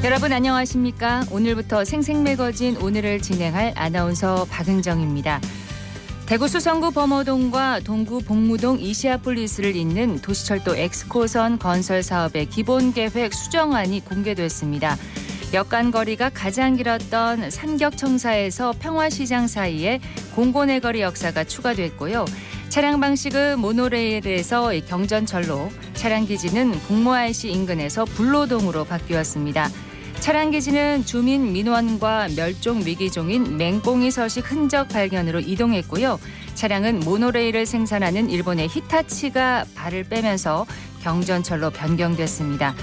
여러분 안녕하십니까? 오늘부터 생생매거진 오늘을 진행할 아나운서 박은정입니다. 대구 수성구 범어동과 동구 복무동 이시아폴리스를 잇는 도시철도 엑스코선 건설 사업의 기본계획 수정안이 공개됐습니다. 역간거리가 가장 길었던 산격청사에서 평화시장 사이에 공고내거리 역사가 추가됐고요. 차량 방식은 모노레일에서 경전철로, 차량 기지는 국무IC 인근에서 불로동으로 바뀌었습니다. 차량 기지는 주민 민원과 멸종 위기종인 맹꽁이 서식 흔적 발견으로 이동했고요. 차량은 모노레일을 생산하는 일본의 히타치가 발을 빼면서 경전철로 변경됐습니다.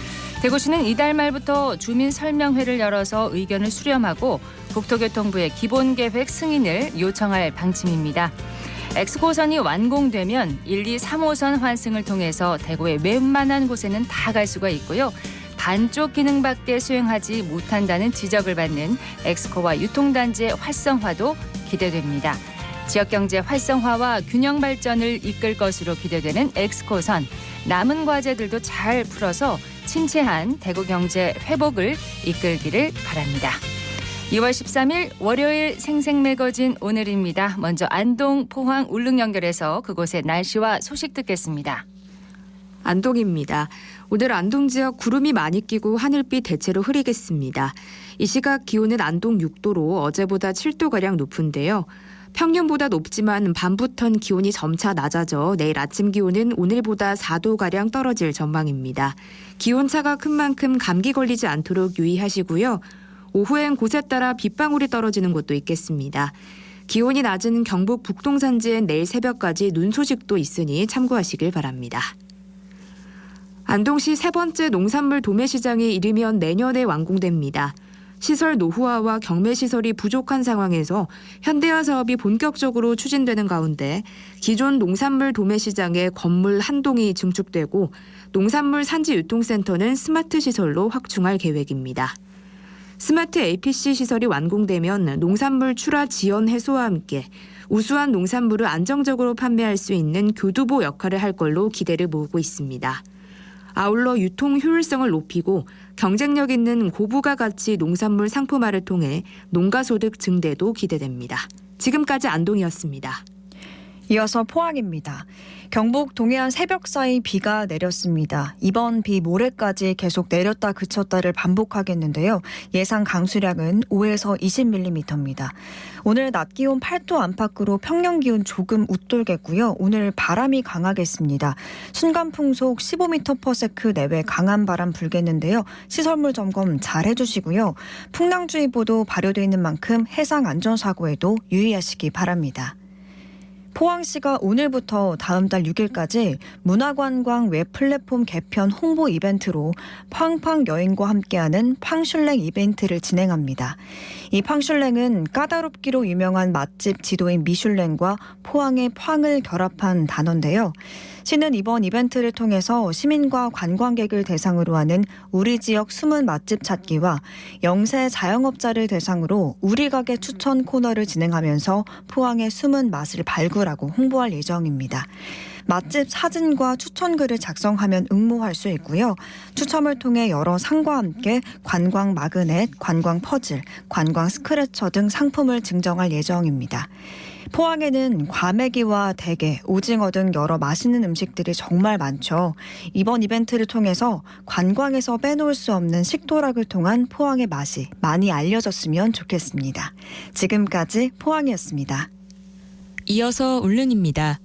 대구시는 이달 말부터 주민 설명회를 열어서 의견을 수렴하고 국토교통부의 기본계획 승인을 요청할 방침입니다. 엑스코선이 완공되면 1, 2, 3호선 환승을 통해서 대구의 웬만한 곳에는 다 갈 수가 있고요. 반쪽 기능밖에 수행하지 못한다는 지적을 받는 엑스코와 유통단지의 활성화도 기대됩니다. 지역경제 활성화와 균형 발전을 이끌 것으로 기대되는 엑스코선. 남은 과제들도 잘 풀어서 침체한 대구 경제 회복을 이끌기를 바랍니다. 2월 13일 월요일 생생매거진 오늘입니다. 먼저 안동, 포항, 울릉 연결해서 그곳의 날씨와 소식 듣겠습니다. 안동입니다. 오늘 안동 지역 구름이 많이 끼고 하늘빛 대체로 흐리겠습니다. 이 시각 기온은 안동 6도로 어제보다 7도가량 높은데요. 평년보다 높지만 밤부터는 기온이 점차 낮아져 내일 아침 기온은 오늘보다 4도가량 떨어질 전망입니다. 기온차가 큰 만큼 감기 걸리지 않도록 유의하시고요. 오후엔 곳에 따라 빗방울이 떨어지는 곳도 있겠습니다. 기온이 낮은 경북 북동산지엔 내일 새벽까지 눈 소식도 있으니 참고하시길 바랍니다. 안동시 세 번째 농산물 도매시장이 이르면 내년에 완공됩니다. 시설 노후화와 경매시설이 부족한 상황에서 현대화 사업이 본격적으로 추진되는 가운데 기존 농산물 도매시장에 건물 한 동이 증축되고 농산물 산지 유통센터는 스마트 시설로 확충할 계획입니다. 스마트 APC 시설이 완공되면 농산물 출하 지연 해소와 함께 우수한 농산물을 안정적으로 판매할 수 있는 교두보 역할을 할 걸로 기대를 모으고 있습니다. 아울러 유통 효율성을 높이고 경쟁력 있는 고부가 가치 농산물 상품화를 통해 농가소득 증대도 기대됩니다. 지금까지 안동이었습니다. 이어서 포항입니다. 경북 동해안 새벽 사이 비가 내렸습니다. 이번 비 모레까지 계속 내렸다 그쳤다를 반복하겠는데요. 예상 강수량은 5에서 20mm입니다. 오늘 낮 기온 8도 안팎으로 평년 기온 조금 웃돌겠고요. 오늘 바람이 강하겠습니다. 순간 풍속 15m/s 내외 강한 바람 불겠는데요. 시설물 점검 잘 해주시고요. 풍랑주의보도 발효되어 있는 만큼 해상 안전사고에도 유의하시기 바랍니다. 포항시가 오늘부터 다음 달 6일까지 문화관광 웹 플랫폼 개편 홍보 이벤트로 팡팡 여행과 함께하는 팡슐랭 이벤트를 진행합니다. 이 팡슐랭은 까다롭기로 유명한 맛집 지도인 미슐랭과 포항의 팡을 결합한 단어인데요. 시는 이번 이벤트를 통해서 시민과 관광객을 대상으로 하는 우리 지역 숨은 맛집 찾기와 영세 자영업자를 대상으로 우리 가게 추천 코너를 진행하면서 포항의 숨은 맛을 발굴하고 홍보할 예정입니다. 맛집 사진과 추천글을 작성하면 응모할 수 있고요. 추첨을 통해 여러 상과 함께 관광 마그넷, 관광 퍼즐, 관광 스크래처 등 상품을 증정할 예정입니다. 포항에는 과메기와 대게, 오징어 등 여러 맛있는 음식들이 정말 많죠. 이번 이벤트를 통해서 관광에서 빼놓을 수 없는 식도락을 통한 포항의 맛이 많이 알려졌으면 좋겠습니다. 지금까지 포항이었습니다. 이어서 울릉입니다.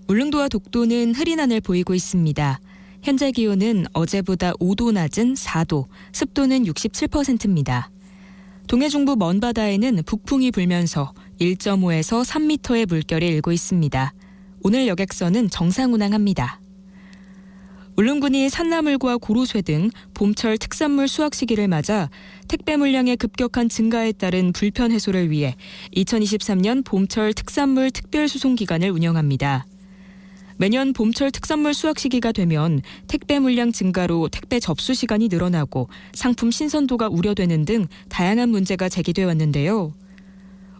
울릉도와 독도는 흐린 하늘 보이고 있습니다. 현재 기온은 어제보다 5도 낮은 4도, 습도는 67%입니다. 동해 중부 먼바다에는 북풍이 불면서 1.5에서 3m의 물결이 일고 있습니다. 오늘 여객선은 정상 운항합니다. 울릉군이 산나물과 고로쇠 등 봄철 특산물 수확 시기를 맞아 택배 물량의 급격한 증가에 따른 불편 해소를 위해 2023년 봄철 특산물 특별수송 기간을 운영합니다. 매년 봄철 특산물 수확 시기가 되면 택배 물량 증가로 택배 접수 시간이 늘어나고 상품 신선도가 우려되는 등 다양한 문제가 제기돼 왔는데요.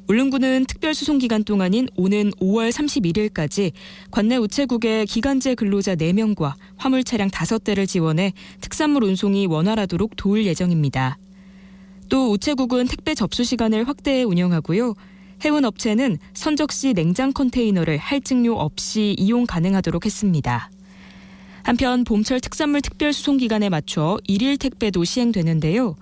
울릉군은 특별수송 기간 동안인 오는 5월 31일까지 관내 우체국의 기간제 근로자 4명과 화물 차량 5대를 지원해 특산물 운송이 원활하도록 도울 예정입니다. 또 우체국은 택배 접수 시간을 확대해 운영하고요. 해운 업체는 선적 시 냉장 컨테이너를 할증료 없이 이용 가능하도록 했습니다. 한편 봄철 특산물 특별 수송 기간에 맞춰 1일 택배도 시행되는데요.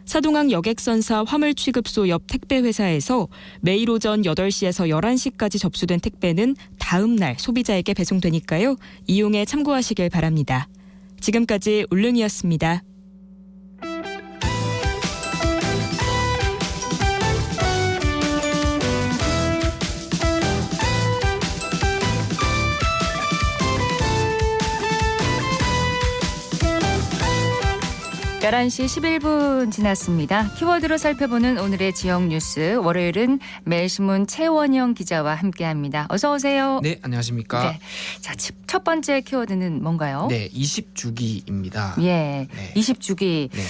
사동항 여객선사 화물취급소 옆 택배회사에서 매일 오전 8시에서 11시까지 접수된 택배는 다음 날 소비자에게 배송되니까요. 이용에 참고하시길 바랍니다. 지금까지 울릉이었습니다. 열한 시 11분 지났습니다. 키워드로 살펴보는 오늘의 지역 뉴스. 월요일은 매일신문 최원영 기자와 함께합니다. 어서 오세요. 네, 안녕하십니까. 네. 자, 첫 번째 키워드는 뭔가요? 네, 20주기입니다. 예, 네. 20주기. 네.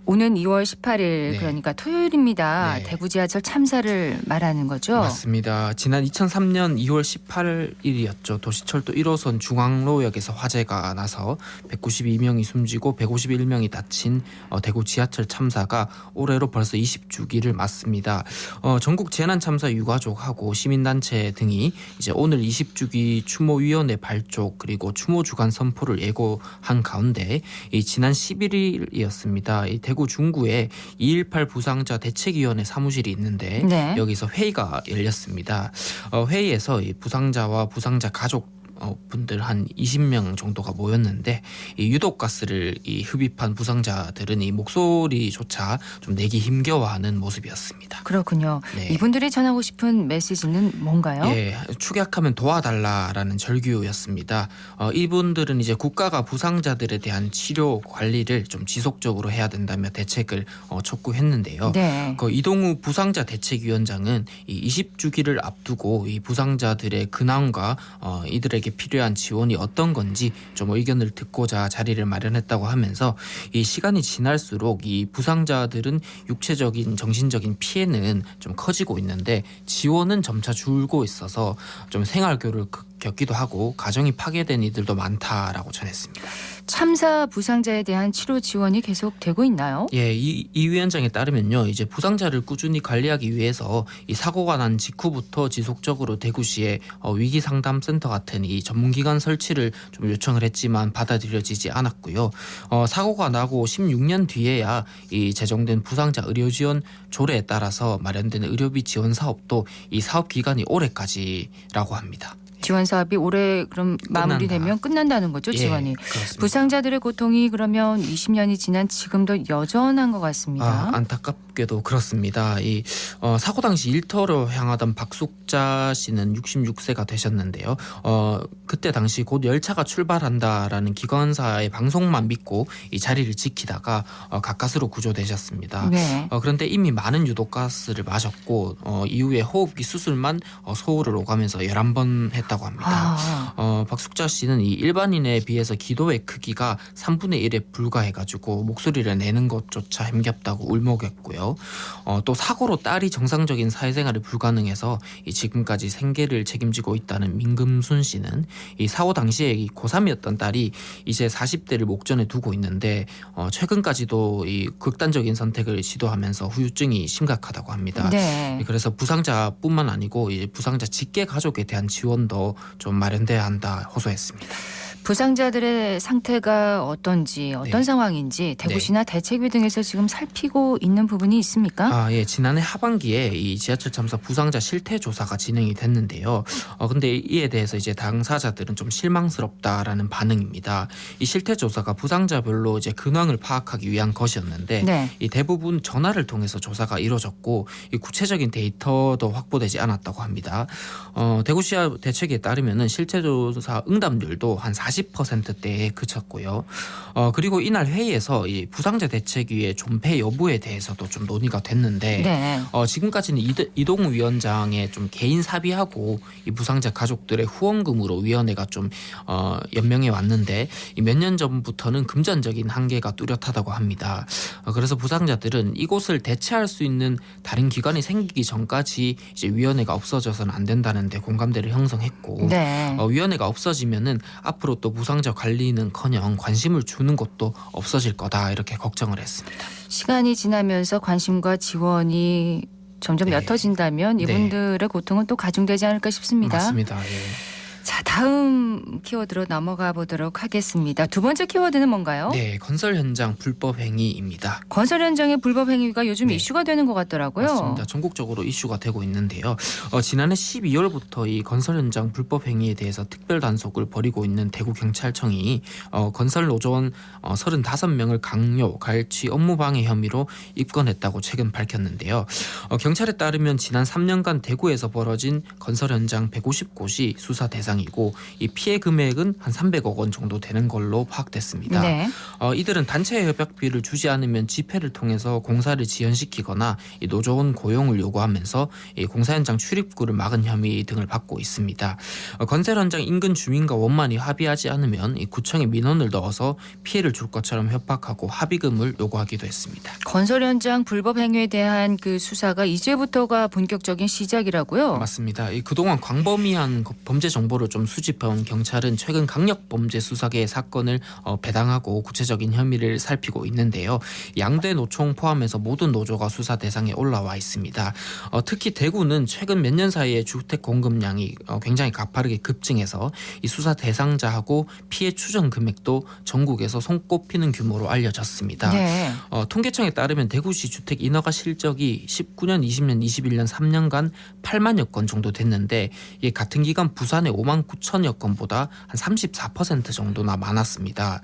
오는 2월 18일 네. 그러니까 토요일입니다. 네. 대구 지하철 참사를 말하는 거죠? 맞습니다. 지난 2003년 2월 18일이었죠. 도시철도 1호선 중앙로역에서 화재가 나서 192명이 숨지고 151명이 다친 대구 지하철 참사가 올해로 벌써 20주기를 맞습니다. 전국 재난참사 유가족하고 시민단체 등이 이제 오늘 20주기 추모위원회 발족 그리고 추모 주간 선포를 예고한 가운데 지난 11일이었습니다. 대구 중구에 2.18 부상자 대책위원회 사무실이 있는데 네. 여기서 회의가 열렸습니다. 회의에서 이 부상자와 부상자 가족 분들 한 20명 정도가 모였는데 이 유독가스를 흡입한 부상자들은 이 목소리조차 좀 내기 힘겨워하는 모습이었습니다. 그렇군요. 네. 이분들이 전하고 싶은 메시지는 뭔가요? 예, 축약하면 도와달라라는 절규였습니다. 이분들은 이제 국가가 부상자들에 대한 치료 관리를 좀 지속적으로 해야 된다며 대책을 촉구했는데요. 네. 이동우 부상자 대책위원장은 이 20주기를 앞두고 이 부상자들의 근황과 이들에게 필요한 지원이 어떤 건지 좀 의견을 듣고자 자리를 마련했다고 하면서 이 시간이 지날수록 이 부상자들은 육체적인 정신적인 피해는 좀 커지고 있는데 지원은 점차 줄고 있어서 좀 생활고를 겪기도 하고 가정이 파괴된 이들도 많다라고 전했습니다. 참사 부상자에 대한 치료 지원이 계속 되고 있나요? 예, 이 위원장에 따르면요, 이제 부상자를 꾸준히 관리하기 위해서 이 사고가 난 직후부터 지속적으로 대구시에 위기 상담 센터 같은 이 전문기관 설치를 좀 요청을 했지만 받아들여지지 않았고요. 사고가 나고 16년 뒤에야 이 제정된 부상자 의료 지원 조례에 따라서 마련된 의료비 지원 사업도 이 사업 기간이 올해까지라고 합니다. 지원 사업이 올해 그럼 마무리되면 끝난다는 거죠, 지원이. 예, 그렇습니다. 부상자들의 고통이 그러면 20년이 지난 지금도 여전한 것 같습니다. 안타깝게도 그렇습니다. 이 사고 당시 일터로 향하던 박숙자 씨는 66세가 되셨는데요. 그때 당시 곧 열차가 출발한다라는 기관사의 방송만 믿고 이 자리를 지키다가 가까스로 구조되셨습니다. 네. 그런데 이미 많은 유독가스를 마셨고 이후에 호흡기 수술만 소호를 오가면서 11번 했다고 합니다. 박숙자 씨는 이 일반인에 비해서 기도의 크기가 3분의 1에 불과해가지고 목소리를 내는 것조차 힘겹다고 울먹였고요. 또 사고로 딸이 정상적인 사회생활이 불가능해서 지금까지 생계를 책임지고 있다는 민금순 씨는 이 사고 당시에 이 고3이었던 딸이 이제 40대를 목전에 두고 있는데 최근까지도 이 극단적인 선택을 시도하면서 후유증이 심각하다고 합니다. 네. 그래서 부상자뿐만 아니고 이제 부상자 직계 가족에 대한 지원도 좀 마련돼야 한다 호소했습니다. 부상자들의 상태가 어떤지 어떤 네. 상황인지 대구시나 대책위 등에서 지금 살피고 있는 부분이 있습니까? 예, 지난해 하반기에 이 지하철 참사 부상자 실태 조사가 진행이 됐는데요. 근데 이에 대해서 이제 당사자들은 좀 실망스럽다라는 반응입니다. 이 실태 조사가 부상자별로 이제 근황을 파악하기 위한 것이었는데 네. 이 대부분 전화를 통해서 조사가 이루어졌고 이 구체적인 데이터도 확보되지 않았다고 합니다. 대구시와 대책에 따르면은 실태 조사 응답률도 한 40%대에 그쳤고요. 그리고 이날 회의에서 이 부상자 대책위의 존폐 여부에 대해서도 좀 논의가 됐는데 네. 지금까지는 이동우 위원장의 좀 개인 사비하고 이 부상자 가족들의 후원금으로 위원회가 좀 연명해 왔는데 몇 년 전부터는 금전적인 한계가 뚜렷하다고 합니다. 그래서 부상자들은 이곳을 대체할 수 있는 다른 기관이 생기기 전까지 이제 위원회가 없어져서는 안 된다는데 공감대를 형성했고 네. 위원회가 없어지면은 앞으로 또 무상자 관리는커녕 관심을 주는 곳도 없어질 거다 이렇게 걱정을 했습니다. 시간이 지나면서 관심과 지원이 점점 네. 옅어진다면 이분들의 고통은 또 가중되지 않을까 싶습니다. 맞습니다. 예. 자, 다음 키워드로 넘어가 보도록 하겠습니다. 두 번째 키워드는 뭔가요? 네, 건설 현장 불법 행위입니다. 건설 현장의 불법 행위가 요즘 네. 이슈가 되는 것 같더라고요. 맞습니다. 전국적으로 이슈가 되고 있는데요. 지난해 12월부터 이 건설 현장 불법 행위에 대해서 특별 단속을 벌이고 있는 대구 경찰청이 건설 노조원 35명을 강요, 갈취, 업무 방해 혐의로 입건했다고 최근 밝혔는데요. 경찰에 따르면 지난 3년간 대구에서 벌어진 건설 현장 150곳이 수사 대상이고 이 피해 금액은 한 300억 원 정도 되는 걸로 파악됐습니다. 네. 이들은 단체 협약비를 주지 않으면 집회를 통해서 공사를 지연시키거나 이 노조원 고용을 요구하면서 이 공사 현장 출입구를 막은 혐의 등을 받고 있습니다. 건설 현장 인근 주민과 원만히 합의하지 않으면 이 구청에 민원을 넣어서 피해를 줄 것처럼 협박하고 합의금을 요구하기도 했습니다. 건설 현장 불법 행위에 대한 그 수사가 이제부터가 본격적인 시작이라고요? 맞습니다. 그동안 광범위한 범죄 정보를 좀 수집해온 경찰은 최근 강력 범죄 수사계의 사건을 배당하고 구체적인 혐의를 살피고 있는데요. 양대 노총 포함해서 모든 노조가 수사 대상에 올라와 있습니다. 특히 대구는 최근 몇 년 사이에 주택 공급량이 굉장히 가파르게 급증해서 이 수사 대상자하고 피해 추정 금액도 전국에서 손꼽히는 규모로 알려졌습니다. 네. 통계청에 따르면 대구시 주택 인허가 실적이 19년, 20년, 21년 3년간 8만여 건 정도 됐는데 이게 같은 기간 부산의 5만 9천여 건보다 한 34% 정도나 많았습니다.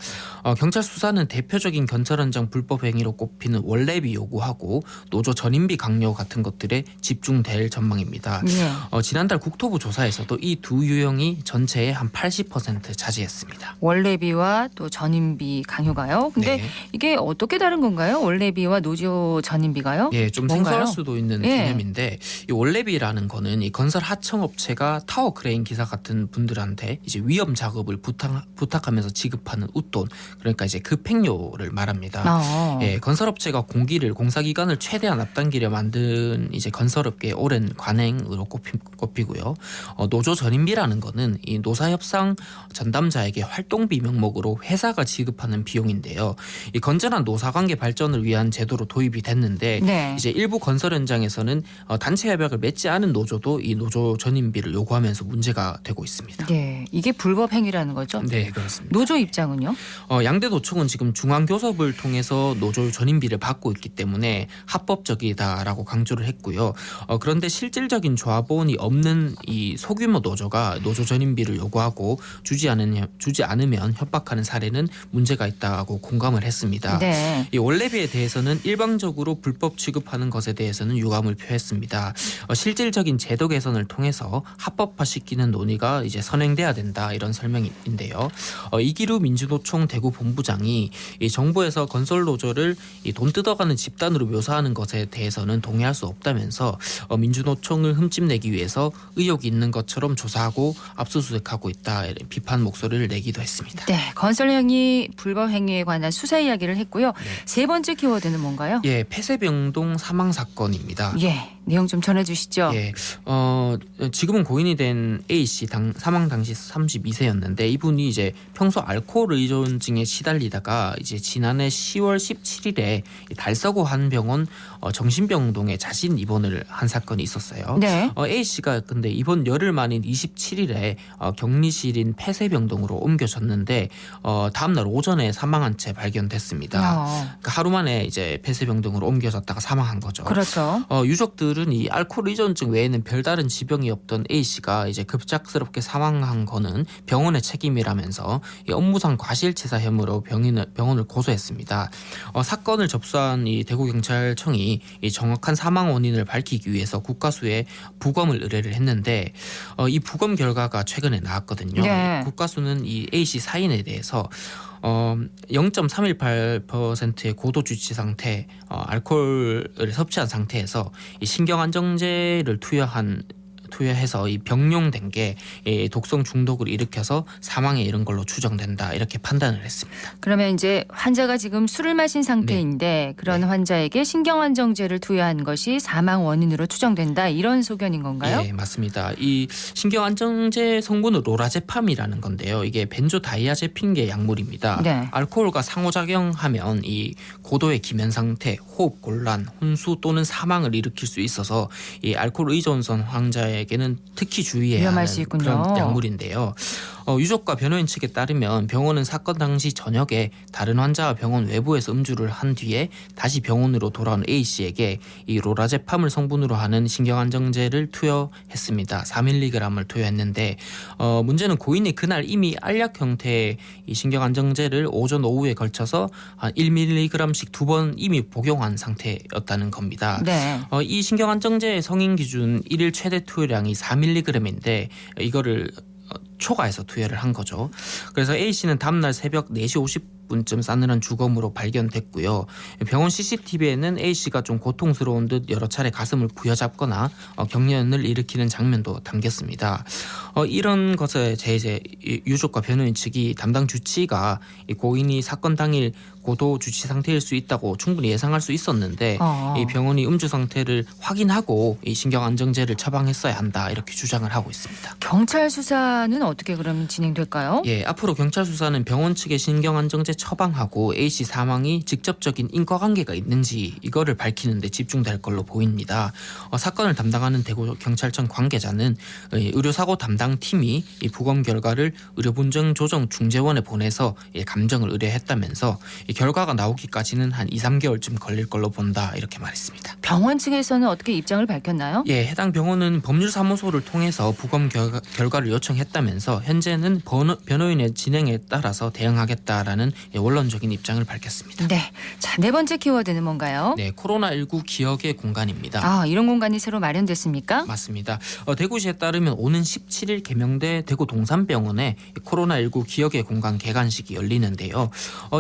경찰 수사는 대표적인 건설 현장 불법 행위로 꼽히는 원래비 요구하고 노조 전임비 강요 같은 것들에 집중될 전망입니다. 네. 지난달 국토부 조사에서도 이 두 유형이 전체의 한 80% 차지했습니다. 원래비와 또 전임비 강요가요? 근데 네. 이게 어떻게 다른 건가요? 원래비와 노조 전임비가요? 예, 좀 뭔가요? 생소할 수도 있는 예. 개념인데 이 원래비라는 거는 이 건설 하청업체가 타워 크레인 기사 같은 분들한테 이제 위험 작업을 부탁하면서 지급하는 웃돈, 그러니까 이제 급행료를 말합니다. 예, 건설업체가 공사 기간을 최대한 앞당기려 만든 이제 건설업계의 오랜 관행으로 꼽히고요. 노조 전임비라는 거는 이 노사협상 전담자에게 활동비 명목으로 회사가 지급하는 비용인데요. 이 건전한 노사관계 발전을 위한 제도로 도입이 됐는데 네. 이제 일부 건설 현장에서는 단체 협약을 맺지 않은 노조도 이 노조 전임비를 요구하면서 문제가 되고 있습니다. 네. 이게 불법 행위라는 거죠? 네, 그렇습니다. 노조 입장은요? 양대 노총은 지금 중앙교섭을 통해서 노조 전임비를 받고 있기 때문에 합법적이다라고 강조를 했고요. 그런데 실질적인 조합원이 없는 이 소규모 노조가 노조 전임비를 요구하고 주지 않으면 협박하는 사례는 문제가 있다고 공감을 했습니다. 네. 이 원래비에 대해서는 일방적으로 불법 취급하는 것에 대해서는 유감을 표했습니다. 실질적인 제도 개선을 통해서 합법화시키는 논의가 이제 선행돼야 된다 이런 설명인데요. 이기루 민주노총 대구 본부장이 이 정부에서 건설 노조를 이 돈 뜯어가는 집단으로 묘사하는 것에 대해서는 동의할 수 없다면서 민주노총을 흠집내기 위해서 의혹이 있는 것처럼 조사하고 압수수색하고 있다 이런 비판 목소리를 내기도 했습니다. 네. 건설 행위, 불법 행위에 관한 수사 이야기를 했고요. 네. 세 번째 키워드는 뭔가요? 예, 폐쇄병동 사망 사건입니다. 예. 내용 좀 전해주시죠. 예, 지금은 고인이 된 A 씨 사망 당시 32세였는데 이분이 이제 평소 알코올 의존증에 시달리다가 이제 지난해 10월 17일에 달서구 한 병원 정신병동에 자신 입원을 한 사건이 있었어요. 네. A 씨가 근데 이번 열흘 만인 27일에 격리실인 폐쇄병동으로 옮겨졌는데 다음날 오전에 사망한 채 발견됐습니다. 그러니까 하루 만에 이제 폐쇄병동으로 옮겨졌다가 사망한 거죠. 그렇죠. 유족들은 이 알코올 의존증 외에는 별다른 지병이 없던 A 씨가 이제 급작스럽게 사망한 거는 병원의 책임이라면서 이 업무상 과실치사 혐의로 병원을 고소했습니다. 사건을 접수한 이 대구경찰청이 이 정확한 사망 원인을 밝히기 위해서 국가수에 부검을 의뢰를 했는데 이 부검 결과가 최근에 나왔거든요. 네. 국가수는 이 A 씨 사인에 대해서 0.318%의 고도 주치 상태, 알코올을 섭취한 상태에서 이 신경안정제를 투여한 투여해서 이 병용된 게 독성 중독을 일으켜서 사망에 이른 걸로 추정된다 이렇게 판단을 했습니다. 그러면 이제 환자가 지금 술을 마신 상태인데 그런 환자에게 신경안정제를 투여한 것이 사망 원인으로 추정된다 이런 소견인 건가요? 네, 맞습니다. 이 신경안정제 성분은 로라제팜이라는 건데요. 이게 벤조다이아제핀계 약물입니다. 네. 알코올과 상호작용하면 이 고도의 기면 상태, 호흡 곤란, 혼수 또는 사망을 일으킬 수 있어서 이 알코올 의존성 환자에게는 특히 주의해야 위험할 하는 수 있군요. 그런 약물인데요. 유족과 변호인 측에 따르면 병원은 사건 당시 저녁에 다른 환자와 병원 외부에서 음주를 한 뒤에 다시 병원으로 돌아온 A씨에게 이 로라제팜을 성분으로 하는 신경안정제를 투여했습니다. 4mg을 투여했는데 문제는 고인이 그날 이미 알약 형태의 이 신경안정제를 오전 오후에 걸쳐서 한 1mg씩 2번 이미 복용한 상태였다는 겁니다. 네. 이 신경안정제의 성인 기준 1일 최대 투여량이 4mg인데 이거를 초과해서 투여를 한 거죠. 그래서 A씨는 다음날 새벽 4시 50분쯤 싸늘한 주검으로 발견됐고요. 병원 CCTV에는 A씨가 좀 고통스러운 듯 여러 차례 가슴을 부여잡거나 경련을 일으키는 장면도 담겼습니다. 이런 것에 이제 유족과 변호인 측이 담당 주치의가 고인이 사건 당일 고도 주치 상태일 수 있다고 충분히 예상할 수 있었는데 이 병원이 음주 상태를 확인하고 이 신경안정제를 처방했어야 한다 이렇게 주장을 하고 있습니다. 경찰 수사는 어떻게 그러면 진행될까요? 예, 앞으로 경찰 수사는 병원 측의 신경안정제 처방하고 A씨 사망이 직접적인 인과관계가 있는지 이거를 밝히는 데 집중될 걸로 보입니다. 사건을 담당하는 대구 경찰청 관계자는 의료사고 담당팀이 이 부검 결과를 의료분쟁조정중재원에 보내서 감정을 의뢰했다면서 이 결과가 나오기까지는 한 2, 3개월쯤 걸릴 걸로 본다 이렇게 말했습니다. 병원 측에서는 어떻게 입장을 밝혔나요? 예, 해당 병원은 법률사무소를 통해서 부검 결과를 요청했다면서 현재는 변호인의 진행에 따라서 대응하겠다라는 원론적인 입장을 밝혔습니다. 네. 자, 네 번째 키워드는 뭔가요? 네, 코로나19 기억의 공간입니다. 이런 공간이 새로 마련됐습니까? 맞습니다. 대구시에 따르면 오는 17일 개명돼 대구 동산병원에 코로나19 기억의 공간 개관식이 열리는데요.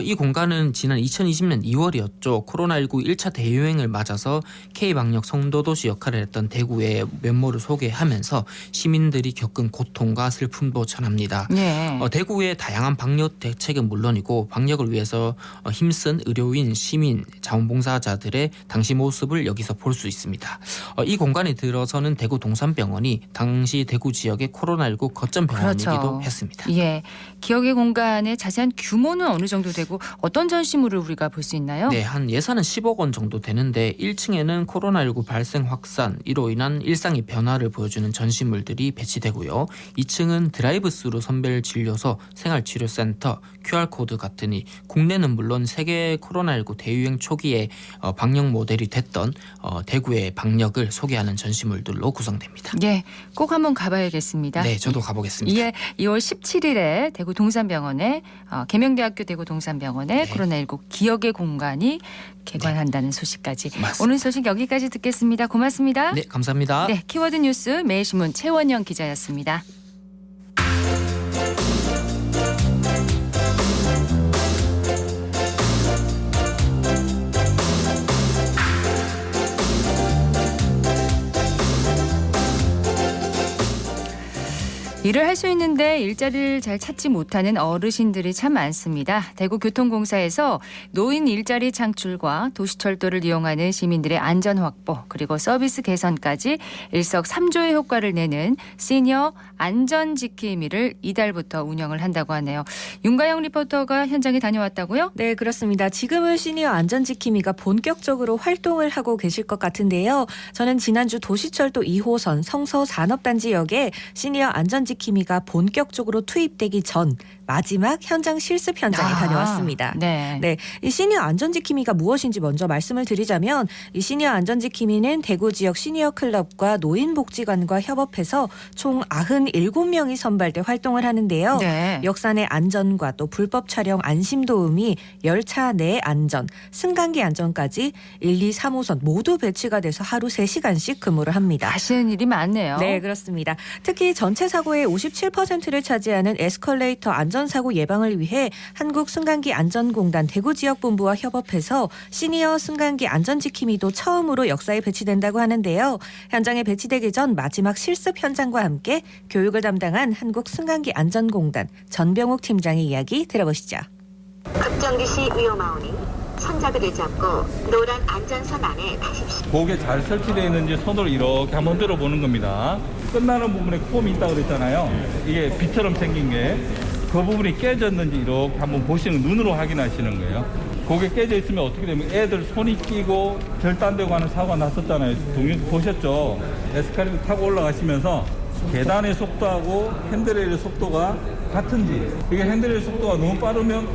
이 공간은 지난 2020년 2월이었죠. 코로나19 1차 대유행을 맞아서 K방역 성도도시 역할을 했던 대구의 면모를 소개하면서 시민들이 겪은 고통과 슬픔도 전합니다. 네. 대구의 다양한 방역 대책은 물론이고 방역을 위해서 힘쓴 의료인, 시민, 자원봉사자들의 당시 모습을 여기서 볼 수 있습니다. 이 공간에 들어서는 대구 동산병원이 당시 대구 지역의 코로나19 거점 병원이기도 그렇죠. 했습니다. 예. 기억의 공간의 자세한 규모는 어느 정도 되고 어떤 전시물을 우리가 볼 수 있나요? 네, 한 예산은 10억 원 정도 되는데 1층에는 코로나19 발생 확산, 이로 인한 일상의 변화를 보여주는 전시물들이 배치되고요. 2층은 드라이브스루 선별진료소, 생활치료센터, QR코드 같은 국내는 물론 세계 코로나19 대유행 초기에 방역 모델이 됐던 대구의 방역을 소개하는 전시물들로 구성됩니다. 예, 꼭 한번 가봐야겠습니다. 네, 저도 가보겠습니다. 예, 2월 17일에 대구 동산병원에 계명대학교 대구 동산병원에 네. 코로나19 기억의 공간이 개관한다는 소식까지. 맞습니다. 오늘 소식 여기까지 듣겠습니다. 고맙습니다. 네, 감사합니다. 네, 키워드 뉴스 매일신문 최원영 기자였습니다. 일을 할 수 있는데 일자리를 잘 찾지 못하는 어르신들이 참 많습니다. 대구교통공사에서 노인 일자리 창출과 도시철도를 이용하는 시민들의 안전 확보 그리고 서비스 개선까지 일석삼조의 효과를 내는 시니어 안전지킴이를 이달부터 운영을 한다고 하네요. 윤가영 리포터가 현장에 다녀왔다고요? 네, 그렇습니다. 지금은 시니어 안전지킴이가 본격적으로 활동을 하고 계실 것 같은데요. 저는 지난주 도시철도 2호선 성서산업단지역에 시니어 안전지킴이가 본격적으로 투입되기 전 마지막 현장 실습 현장에 다녀왔습니다. 네. 네, 이 시니어 안전지킴이가 무엇인지 먼저 말씀을 드리자면 이 시니어 안전지킴이는 대구 지역 시니어 클럽과 노인복지관과 협업해서 총 97명이 선발돼 활동을 하는데요. 네. 역사 내 안전과 또 불법 촬영 안심 도우미, 열차 내 안전, 승강기 안전까지 1, 2, 3호선 모두 배치가 돼서 하루 3시간씩 근무를 합니다. 하시는 일이 많네요. 네, 그렇습니다. 특히 전체 사고의 사고의 57%를 차지하는 에스컬레이터 안전사고 예방을 위해 한국승강기안전공단 대구지역본부와 협업해서 시니어 승강기 안전지킴이도 처음으로 역사에 배치된다고 하는데요. 현장에 배치되기 전 마지막 실습 현장과 함께 교육을 담당한 한국승강기안전공단 전병욱 팀장의 이야기 들어보시죠. 급정지 시 위험하오니 손잡이를 잡고 노란 안전선 안에 타십시오. 고개 잘 설치되어 있는지 손으로 이렇게 한번 들어보는 겁니다. 끝나는 부분에 폼이 있다고 그랬잖아요. 이게 비처럼 생긴 게 그 부분이 깨졌는지 이렇게 한번 보시는, 눈으로 확인하시는 거예요. 고개 깨져 있으면 어떻게 되면 애들 손이 끼고 절단되고 하는 사고가 났었잖아요. 동영 보셨죠? 에스컬레이터 타고 올라가시면서 계단의 속도하고 핸들레일의 속도가 같은지, 이게 핸들레일 속도가 너무 빠르면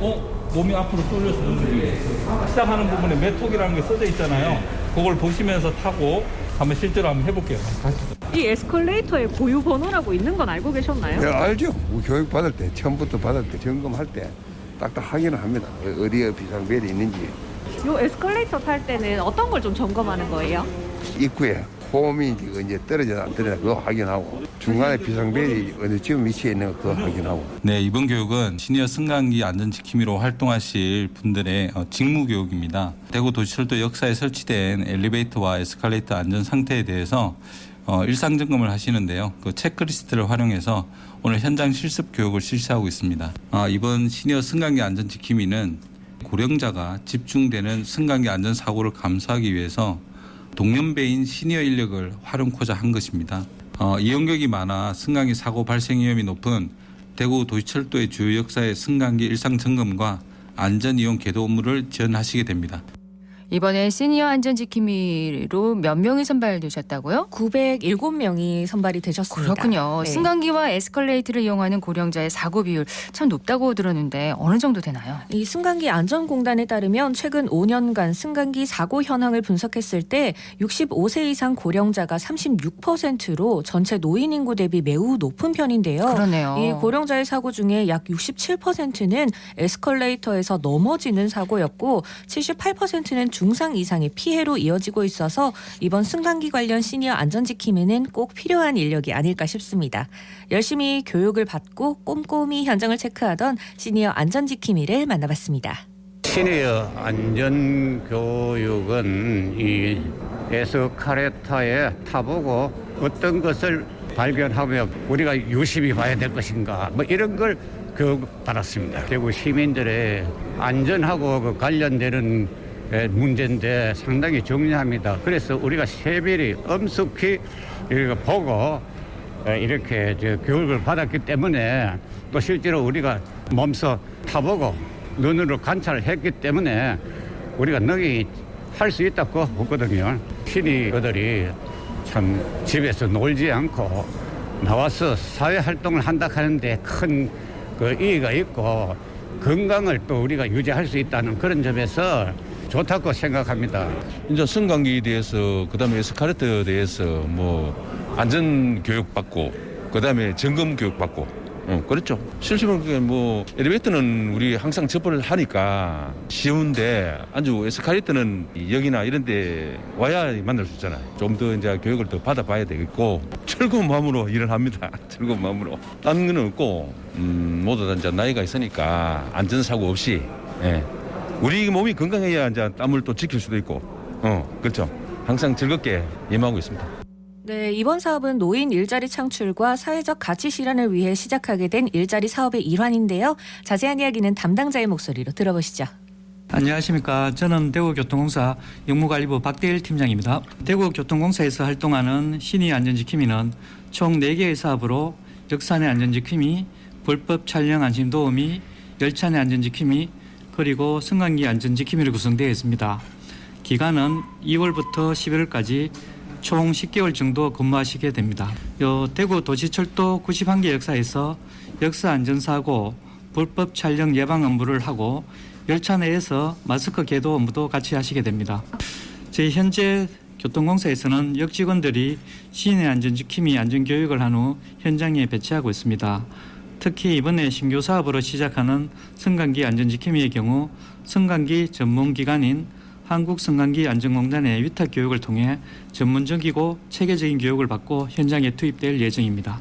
몸이 앞으로 쏠려서 넘어지고, 시작하는 부분에 메톡이라는 게 써져 있잖아요. 그걸 보시면서 타고 한번 실제로 한번 해볼게요. 가시죠. 이 에스컬레이터에 고유 번호라고 있는 건 알고 계셨나요? 네, 알죠. 교육 받을 때, 처음부터 받을 때, 점검할 때 딱딱 확인을 합니다. 어디에 비상벨이 있는지. 이 에스컬레이터 탈 때는 어떤 걸 좀 점검하는 거예요? 입구에 홈이 이제 떨어져서 안 떨어져 그거 확인하고, 중간에 비상벨이 어느 지금 위치에 있는 거 그거 확인하고. 네, 이번 교육은 시니어 승강기 안전지킴이로 활동하실 분들의 직무 교육입니다. 대구 도시철도 역사에 설치된 엘리베이터와 에스컬레이터 안전 상태에 대해서 일상 점검을 하시는데요. 그 체크리스트를 활용해서 오늘 현장 실습 교육을 실시하고 있습니다. 이번 시니어 승강기 안전지킴이는 고령자가 집중되는 승강기 안전사고를 감수하기 위해서 동년배인 시니어 인력을 활용코자 한 것입니다. 이용객이 많아 승강기 사고 발생 위험이 높은 대구 도시철도의 주요 역사의 승강기 일상 점검과 안전 이용 계도 업무를 지원하시게 됩니다. 이번에 시니어 안전지킴이로 몇 명이 선발되셨다고요? 907명이 선발이 되셨습니다. 그렇군요. 네. 승강기와 에스컬레이터를 이용하는 고령자의 사고 비율 참 높다고 들었는데 어느 정도 되나요? 이 승강기 안전공단에 따르면 최근 5년간 승강기 사고 현황을 분석했을 때 65세 이상 고령자가 36%로 전체 노인 인구 대비 매우 높은 편인데요. 그러네요. 이 고령자의 사고 중에 약 67%는 에스컬레이터에서 넘어지는 사고였고 78%는 중상 이상의 피해로 이어지고 있어서 이번 승강기 관련 시니어 안전지킴이는 꼭 필요한 인력이 아닐까 싶습니다. 열심히 교육을 받고 꼼꼼히 현장을 체크하던 시니어 안전지킴이를 만나봤습니다. 시니어 안전교육은 이 에스컬레이터에 타보고 어떤 것을 발견하며 우리가 유심히 봐야 될 것인가 뭐 이런 걸 교육받았습니다. 대구 시민들의 안전하고 관련되는 문제인데 상당히 중요합니다. 그래서 우리가 세밀히 엄숙히 이렇게 보고 이렇게 교육을 받았기 때문에 또 실제로 우리가 몸소 타보고 눈으로 관찰을 했기 때문에 우리가 능히 할 수 있다고 보거든요. 시니어들이 참 집에서 놀지 않고 나와서 사회활동을 한다 하는데 큰 그 이의가 있고 건강을 또 우리가 유지할 수 있다는 그런 점에서 좋다고 생각합니다. 이제 승강기에 대해서, 그다음에 에스컬레이터에 대해서 뭐 안전 교육 받고, 그다음에 점검 교육 받고, 그렇죠. 실제로 뭐 엘리베이터는 우리 항상 접근을 하니까 쉬운데 아주 에스컬레이터는 여기나 이런데 와야 만날 수 있잖아요. 좀 더 이제 교육을 더 받아봐야 되겠고, 즐거운 마음으로 일을 합니다. 즐거운 마음으로. 다른 건 없고, 모두 다 이제 나이가 있으니까 안전사고 없이. 우리 몸이 건강해야 이제 땀을 또 지킬 수도 있고, 그렇죠. 항상 즐겁게 임하고 있습니다. 네, 이번 사업은 노인 일자리 창출과 사회적 가치 실현을 위해 시작하게 된 일자리 사업의 일환인데요. 자세한 이야기는 담당자의 목소리로 들어보시죠. 안녕하십니까. 저는 대구교통공사 영무관리부 박대일 팀장입니다. 대구교통공사에서 활동하는 시니어 안전지킴이는 총 4개의 사업으로 역사 내 안전지킴이, 불법 촬영 안심도우미, 열차 내 안전지킴이, 그리고 승강기 안전지킴이로 구성되어 있습니다. 기간은 2월부터 11월까지 총 10개월 정도 근무하시게 됩니다. 대구 도시철도 91개 역사에서 역사 안전사고, 불법 촬영 예방 업무를 하고 열차 내에서 마스크 계도 업무도 같이 하시게 됩니다. 저희 현재 교통공사에서는 역직원들이 시내 안전지킴이 안전교육을 한 후 현장에 배치하고 있습니다. 특히 이번에 신규 사업으로 시작하는 승강기 안전지킴이의 경우 승강기 전문기관인 한국승강기 안전공단의 위탁 교육을 통해 전문적이고 체계적인 교육을 받고 현장에 투입될 예정입니다.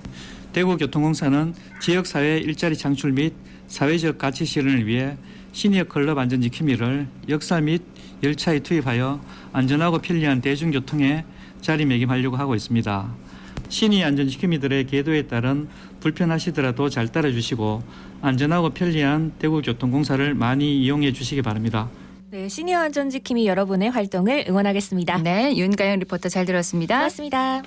대구교통공사는 지역사회 일자리 창출 및 사회적 가치 실현을 위해 시니어 클럽 안전지킴이를 역사 및 열차에 투입하여 안전하고 편리한 대중교통에 자리매김하려고 하고 있습니다. 시니어 안전지킴이들의 계도에 따른 불편하시더라도 잘 따라주시고 안전하고 편리한 대구교통공사를 많이 이용해 주시기 바랍니다. 네, 시니어 안전지킴이 여러분의 활동을 응원하겠습니다. 네, 윤가영 리포터 잘 들었습니다. 고맙습니다.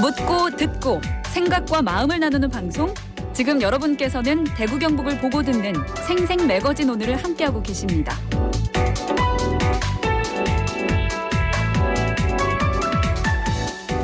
묻고 듣고 생각과 마음을 나누는 방송. 지금 여러분께서는 대구 경북을 보고 듣는 생생 매거진 오늘을 함께하고 계십니다.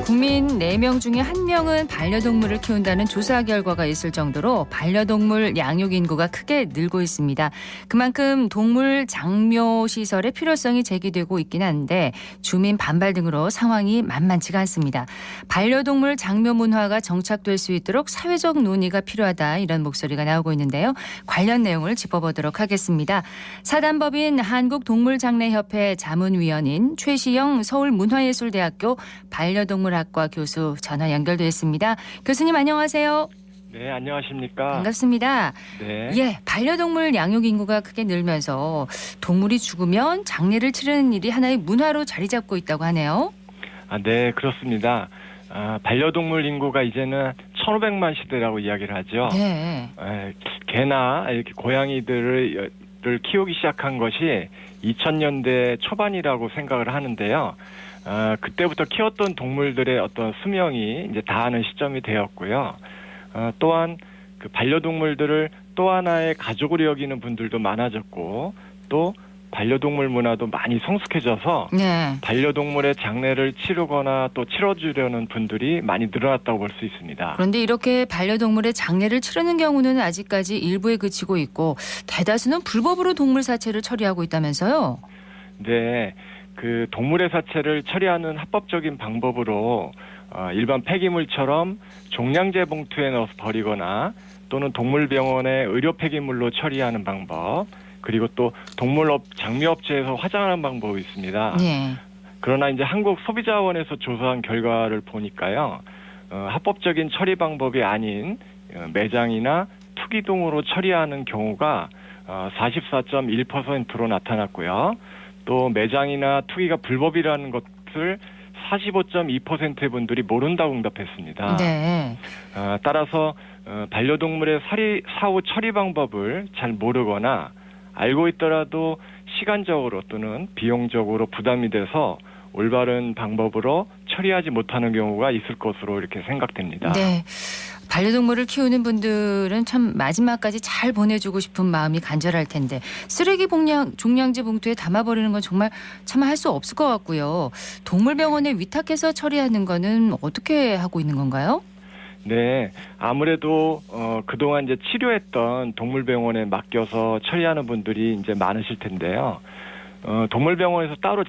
국민 4명 중에 1명은 반려동물을 키운다는 조사 결과가 있을 정도로 반려동물 양육 인구가 크게 늘고 있습니다. 그만큼 동물 장묘 시설의 필요성이 제기되고 있긴 한데 주민 반발 등으로 상황이 만만치가 않습니다. 반려동물 장묘 문화가 정착될 수 있도록 사회적 논의가 필요하다 이런 목소리가 나오고 있는데요. 관련 내용을 짚어보도록 하겠습니다. 사단법인 한국동물장례협회 자문위원인 최시영 서울문화예술대학교 반려동물학과 교수 전화 연결돼 있습니다. 교수님 안녕하세요. 네, 안녕하십니까. 반갑습니다. 네. 예, 반려동물 양육 인구가 크게 늘면서 동물이 죽으면 장례를 치르는 일이 하나의 문화로 자리 잡고 있다고 하네요. 네, 그렇습니다. 반려동물 인구가 이제는 1,500만 시대라고 이야기를 하죠. 네. 개나 이렇게 고양이들을 키우기 시작한 것이 2000년대 초반이라고 생각을 하는데요. 그때부터 키웠던 동물들의 어떤 수명이 이제 다하는 시점이 되었고요. 또한 그 반려동물들을 또 하나의 가족으로 여기는 분들도 많아졌고 또 반려동물 문화도 많이 성숙해져서 네. 반려동물의 장례를 치르거나 또 치러주려는 분들이 많이 늘어났다고 볼 수 있습니다. 그런데 이렇게 반려동물의 장례를 치르는 경우는 아직까지 일부에 그치고 있고 대다수는 불법으로 동물 사체를 처리하고 있다면서요? 네. 그 동물의 사체를 처리하는 합법적인 방법으로 일반 폐기물처럼 종량제 봉투에 넣어서 버리거나 또는 동물병원의 의료 폐기물로 처리하는 방법 그리고 또 동물업 장묘업체에서 화장하는 방법이 있습니다. 네. 그러나 이제 한국소비자원에서 조사한 결과를 보니까요. 합법적인 처리 방법이 아닌 매장이나 투기동으로 처리하는 경우가 44.1%로 나타났고요. 또 매장이나 투기가 불법이라는 것을 45.2%의 분들이 모른다고 응답했습니다. 네. 따라서 반려동물의 사후 처리 방법을 잘 모르거나 알고 있더라도 시간적으로 또는 비용적으로 부담이 돼서 올바른 방법으로 처리하지 못하는 경우가 있을 것으로 이렇게 생각됩니다. 네. 반려동물을 키우는 분들은 참 마지막까지 잘 보내주고 싶은 마음이 간절할 텐데 쓰레기 종량제 봉투에 담아버리는 건 정말 참 할 수 없을 것 같고요. 동물병원에 위탁해서 처리하는 거는 어떻게 하고 있는 건가요? 네, 아무래도 그동안 이제 치료했던 동물병원에 맡겨서 처리하는 분들이 이제 많으실 텐데요. 동물병원에서 따로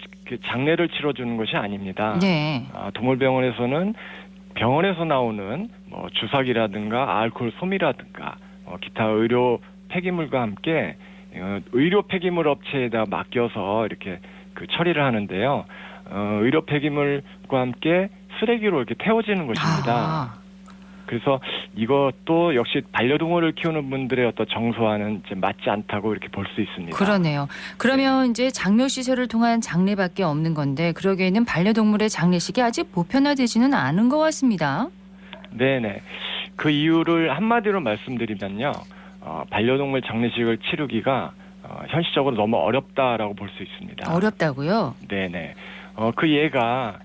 장례를 치러주는 것이 아닙니다. 네. 동물병원에서는 병원에서 나오는 주사기라든가 알코올 솜이라든가 기타 의료 폐기물과 함께 의료 폐기물 업체에다 맡겨서 이렇게 그 처리를 하는데요. 의료 폐기물과 함께 쓰레기로 이렇게 태워지는 것입니다. 그래서 이것도 역시 반려동물을 키우는 분들의 어떤 정서와는 이제 맞지 않다고 이렇게 볼 수 있습니다. 그러네요. 그러면 이제 장묘 시설을 통한 장례밖에 없는 건데 그러기에는 반려동물의 장례식이 아직 보편화되지는 않은 것 같습니다. 네네. 그 이유를 한마디로 말씀드리면요. 반려동물 장례식을 치르기가 현실적으로 너무 어렵다라고 볼 수 있습니다. 어렵다고요? 네네. 그 예가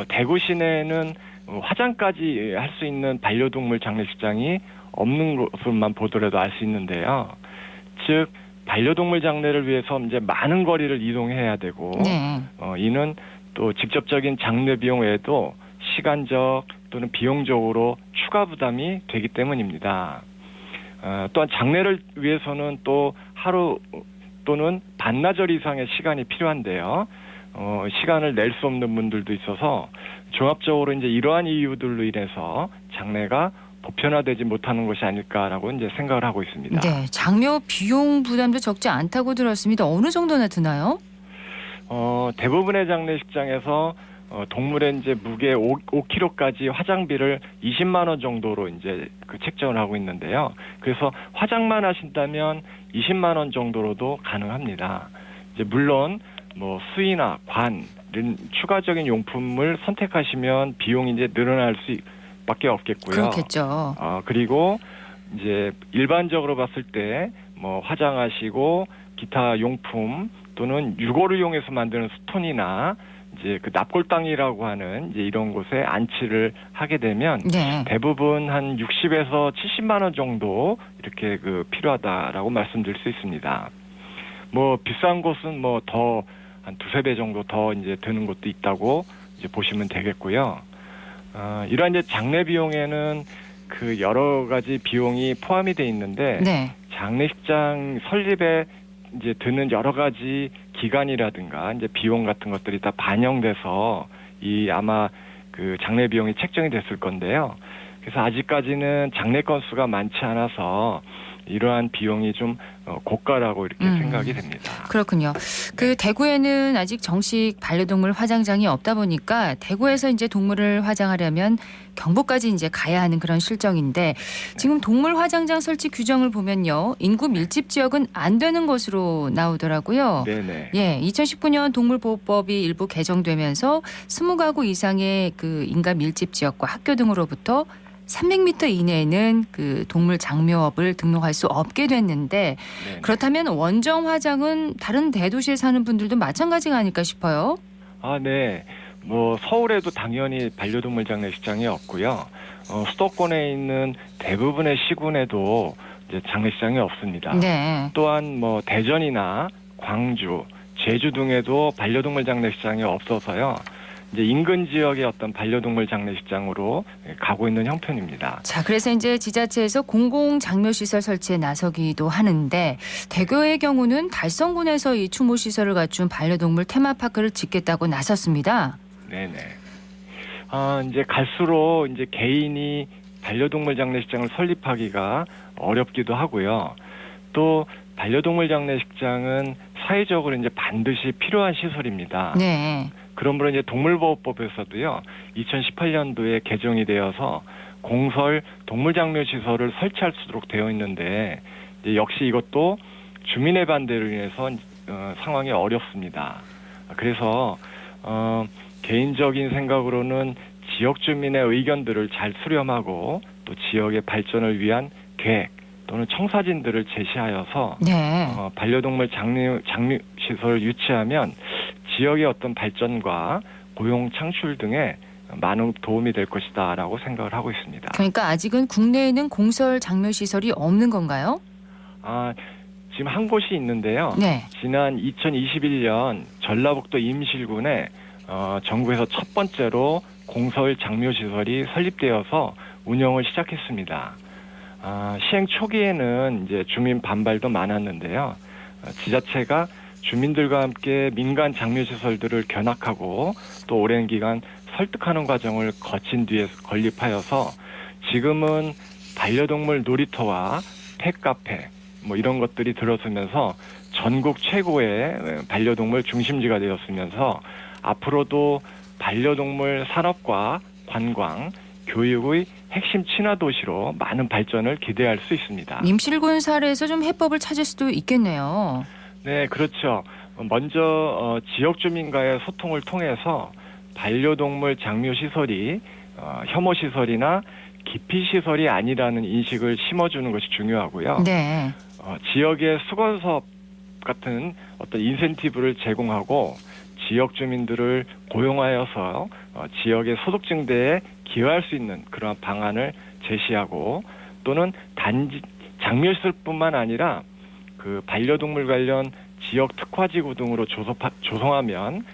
대구 시내에는 화장까지 할 수 있는 반려동물 장례식장이 없는 것으로만 보더라도 알 수 있는데요. 즉 반려동물 장례를 위해서 이제 많은 거리를 이동해야 되고 네. 이는 또 직접적인 장례 비용 외에도 시간적 또는 비용적으로 추가 부담이 되기 때문입니다. 또한 장례를 위해서는 또 하루 또는 반나절 이상의 시간이 필요한데요. 시간을 낼 수 없는 분들도 있어서 종합적으로 이제 이러한 이유들로 인해서 장례가 보편화되지 못하는 것이 아닐까라고 이제 생각을 하고 있습니다. 네, 장려 비용 부담도 적지 않다고 들었습니다. 어느 정도나 드나요? 대부분의 장례식장에서 동물의 이제 무게 5kg까지 화장비를 20만 원 정도로 이제 그 책정을 하고 있는데요. 그래서 화장만 하신다면 20만 원 정도로도 가능합니다. 이제 물론 뭐 수의나 관 이런 추가적인 용품을 선택하시면 비용이 이제 늘어날 수밖에 없겠고요. 그렇겠죠. 그리고 이제 일반적으로 봤을 때 뭐 화장하시고 기타 용품 또는 유골을 이용해서 만드는 스톤이나 이제 그 납골당이라고 하는 이제 이런 곳에 안치를 하게 되면 네. 대부분 한 60에서 70만 원 정도 이렇게 그 필요하다라고 말씀드릴 수 있습니다. 뭐 비싼 곳은 뭐 더 한 두세 배 정도 더 이제 드는 곳도 있다고 이제 보시면 되겠고요. 이러한 이제 장례 비용에는 그 여러 가지 비용이 포함이 돼 있는데 네. 장례식장 설립에 이제 드는 여러 가지 기간이라든가 이제 비용 같은 것들이 다 반영돼서 이 아마 그 장례 비용이 책정이 됐을 건데요. 그래서 아직까지는 장례 건수가 많지 않아서 이러한 비용이 좀 고가라고 이렇게 생각이 됩니다. 그렇군요. 그 대구에는 아직 정식 반려동물 화장장이 없다 보니까 대구에서 이제 동물을 화장하려면 경북까지 이제 가야 하는 그런 실정인데 지금 동물 화장장 설치 규정을 보면요. 인구 밀집 지역은 안 되는 것으로 나오더라고요. 네네. 예, 2019년 동물보호법이 일부 개정되면서 20가구 이상의 그 인가 밀집 지역과 학교 등으로부터 300m 이내에는 그 동물 장묘업을 등록할 수 없게 됐는데 네네. 그렇다면 원정 화장은 다른 대도시에 사는 분들도 마찬가지가 아닐까 싶어요. 네. 뭐 서울에도 당연히 반려동물 장례식장이 없고요. 수도권에 있는 대부분의 시군에도 이제 장례식장이 없습니다. 네. 또한 뭐 대전이나 광주, 제주 등에도 반려동물 장례식장이 없어서요. 이제 인근 지역의 어떤 반려동물 장례식장으로 가고 있는 형편입니다. 자, 그래서 이제 지자체에서 공공 장묘 시설 설치에 나서기도 하는데 대구의 경우는 달성군에서 이 추모 시설을 갖춘 반려동물 테마파크를 짓겠다고 나섰습니다. 네네. 이제 갈수록 이제 개인이 반려동물 장례식장을 설립하기가 어렵기도 하고요. 또 반려동물 장례식장은 사회적으로 이제 반드시 필요한 시설입니다. 네. 그러므로 이제 동물보호법에서도요, 2018년도에 개정이 되어서 공설 동물장묘 시설을 설치할 수 있도록 되어 있는데 이제 역시 이것도 주민의 반대로 인해서 상황이 어렵습니다. 그래서 개인적인 생각으로는 지역 주민의 의견들을 잘 수렴하고 또 지역의 발전을 위한 계획 또는 청사진들을 제시하여서 네. 반려동물 장묘 시설을 유치하면 지역의 어떤 발전과 고용 창출 등에 많은 도움이 될 것이다라고 생각을 하고 있습니다. 그러니까 아직은 국내에는 공설 장묘 시설이 없는 건가요? 지금 한 곳이 있는데요. 네. 지난 2021년 전라북도 임실군에 전국에서 첫 번째로 공설 장묘 시설이 설립되어서 운영을 시작했습니다. 시행 초기에는 이제 주민 반발도 많았는데요. 지자체가 주민들과 함께 민간 장묘 시설들을 견학하고 또 오랜 기간 설득하는 과정을 거친 뒤에 건립하여서 지금은 반려동물 놀이터와 펫카페 뭐 이런 것들이 들어서면서 전국 최고의 반려동물 중심지가 되었으면서 앞으로도 반려동물 산업과 관광, 교육의 핵심 친화 도시로 많은 발전을 기대할 수 있습니다. 임실군 사례에서 좀 해법을 찾을 수도 있겠네요. 네, 그렇죠. 먼저 지역 주민과의 소통을 통해서 반려동물 장묘 시설이 혐오 시설이나 기피 시설이 아니라는 인식을 심어주는 것이 중요하고요. 네. 지역의 수건 사업 같은 어떤 인센티브를 제공하고 지역 주민들을 고용하여서 지역의 소득 증대에 기여할 수 있는 그런 방안을 제시하고 또는 단지 장묘 시설뿐만 아니라 그 반려동물 관련 지역 특화지구 등으로 조성하면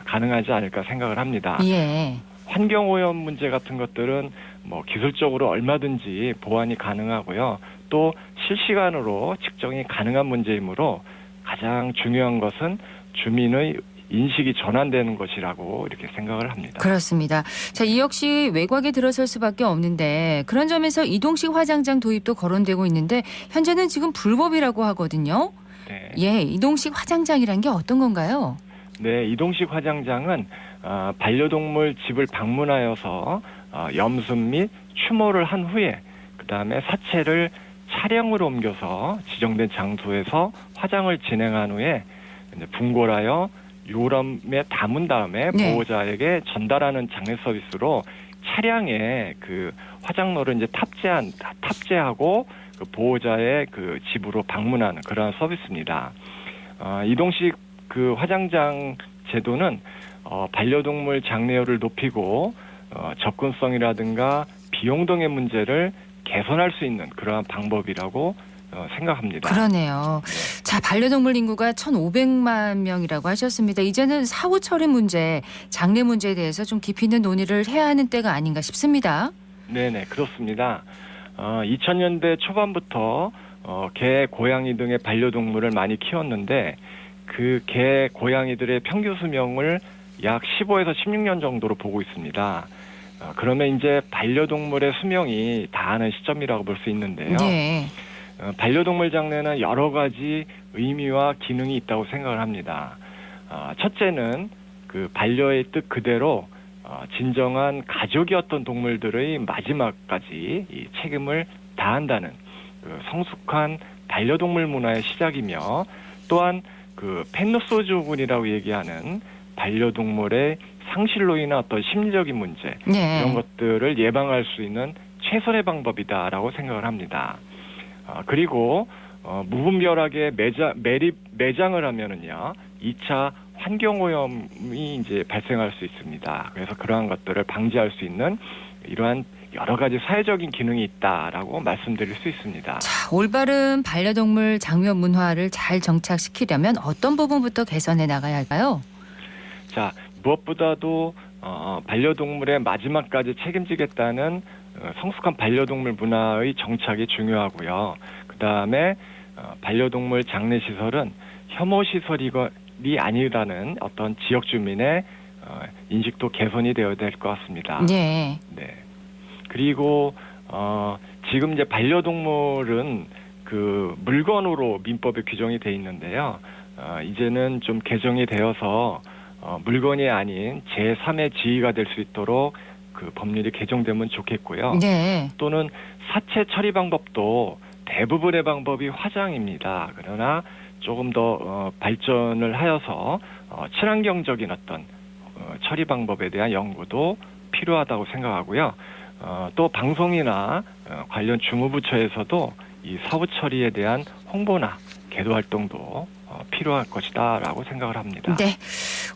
가능하지 않을까 생각을 합니다. 예. 환경오염 문제 같은 것들은 뭐 기술적으로 얼마든지 보완이 가능하고요. 또 실시간으로 측정이 가능한 문제이므로 가장 중요한 것은 주민의 인식이 전환되는 것이라고 이렇게 생각을 합니다. 그렇습니다. 자, 이 역시 외곽에 들어설 수밖에 없는데 그런 점에서 이동식 화장장 도입도 거론되고 있는데 현재는 지금 불법이라고 하거든요. 네. 예, 이동식 화장장이란 게 어떤 건가요? 네, 이동식 화장장은 반려동물 집을 방문하여서 염습 및 추모를 한 후에 그 다음에 사체를 차량으로 옮겨서 지정된 장소에서 화장을 진행한 후에 이제 분골하여 요람에 담은 다음에 네. 보호자에게 전달하는 장례 서비스로 차량에 그 화장로를 이제 탑재하고 그 보호자의 그 집으로 방문하는 그런 서비스입니다. 이동식 그 화장장 제도는 반려동물 장래율을 높이고 접근성이라든가 비용 등의 문제를 개선할 수 있는 그러한 방법이라고 생각합니다. 그러네요. 자, 반려동물 인구가 1,500만 명이라고 하셨습니다. 이제는 사후 처리 문제, 장례 문제에 대해서 좀 깊이 있는 논의를 해야 하는 때가 아닌가 싶습니다. 네네, 그렇습니다. 2000년대 초반부터 개, 고양이 등의 반려동물을 많이 키웠는데 그 개, 고양이들의 평균 수명을 약 15에서 16년 정도로 보고 있습니다. 그러면 이제 반려동물의 수명이 다하는 시점이라고 볼 수 있는데요. 네. 반려동물 장례는 여러 가지 의미와 기능이 있다고 생각을 합니다. 첫째는 그 반려의 뜻 그대로 진정한 가족이었던 동물들의 마지막까지 이 책임을 다한다는 그 성숙한 반려동물 문화의 시작이며 또한 그 펜노소조군이라고 얘기하는 반려동물의 상실로 인한 어떤 심리적인 문제 네. 이런 것들을 예방할 수 있는 최선의 방법이다라고 생각을 합니다. 그리고 무분별하게 매장을 하면은요 2차 환경오염이 이제 발생할 수 있습니다. 그래서 그러한 것들을 방지할 수 있는 이러한 여러 가지 사회적인 기능이 있다라고 말씀드릴 수 있습니다. 자, 올바른 반려동물 장려 문화를 잘 정착시키려면 어떤 부분부터 개선해 나가야 할까요? 자, 무엇보다도 반려동물의 마지막까지 책임지겠다는 성숙한 반려동물 문화의 정착이 중요하고요. 그 다음에 반려동물 장례시설은 혐오시설이 아니라는 어떤 지역 주민의 인식도 개선이 되어야 될 것 같습니다. 네. 네. 그리고 지금 이제 반려동물은 그 물건으로 민법에 규정이 돼 있는데요. 이제는 좀 개정이 되어서 물건이 아닌 제3의 지위가 될 수 있도록 그 법률이 개정되면 좋겠고요. 네. 또는 사체 처리 방법도 대부분의 방법이 화장입니다. 그러나 조금 더 발전을 하여서 친환경적인 어떤 처리 방법에 대한 연구도 필요하다고 생각하고요. 또 방송이나 관련 주무부처에서도 이 사후 처리에 대한 홍보나 계도 활동도 필요할 것이다라고 생각을 합니다. 네,